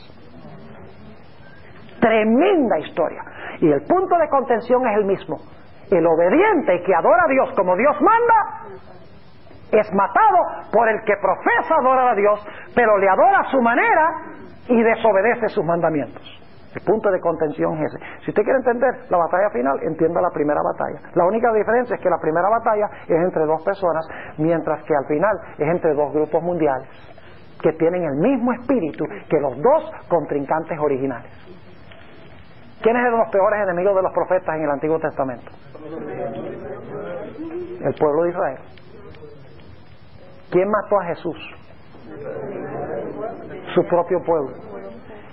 Tremenda historia. Y el punto de contención es el mismo. El obediente que adora a Dios como Dios manda es matado por el que profesa adorar a Dios, pero le adora a su manera y desobedece sus mandamientos. El punto de contención es ese. Si usted quiere entender la batalla final, entienda la primera batalla. La única diferencia es que la primera batalla es entre 2 personas, mientras que al final es entre 2 grupos mundiales que tienen el mismo espíritu que los 2 contrincantes originales. ¿Quiénes eran los peores enemigos de los profetas en el Antiguo Testamento? El pueblo de Israel. ¿Quién mató a Jesús? Su propio pueblo.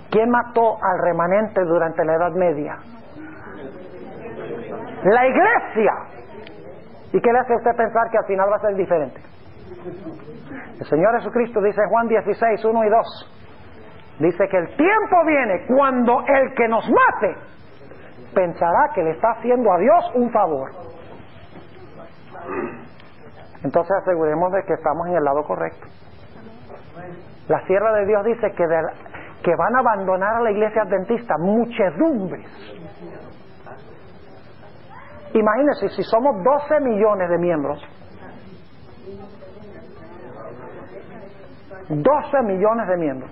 ¿Quién mató al remanente durante la Edad Media? La iglesia. ¿Y qué le hace a usted pensar que al final va a ser diferente? El Señor Jesucristo dice en Juan 16, 1 y 2. Dice que el tiempo viene cuando el que nos mate pensará que le está haciendo a Dios un favor. Entonces aseguremos de que estamos en el lado correcto. La sierva de Dios dice que van a abandonar a la iglesia adventista muchedumbres. Imagínense, si somos 12 millones de miembros, 12 millones de miembros,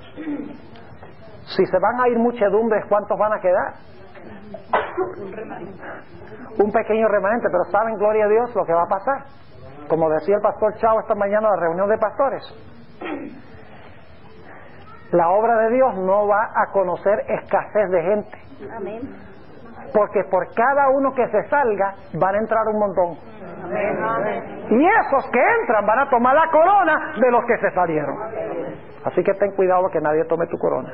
si se van a ir muchedumbres, ¿cuántos van a quedar? Un pequeño remanente, pero saben, gloria a Dios, lo que va a pasar. Como decía el pastor Chao esta mañana en la reunión de pastores, la obra de Dios no va a conocer escasez de gente. Amén. Porque por cada uno que se salga van a entrar un montón. Amén. Y esos que entran van a tomar la corona de los que se salieron. Así que ten cuidado que nadie tome tu corona.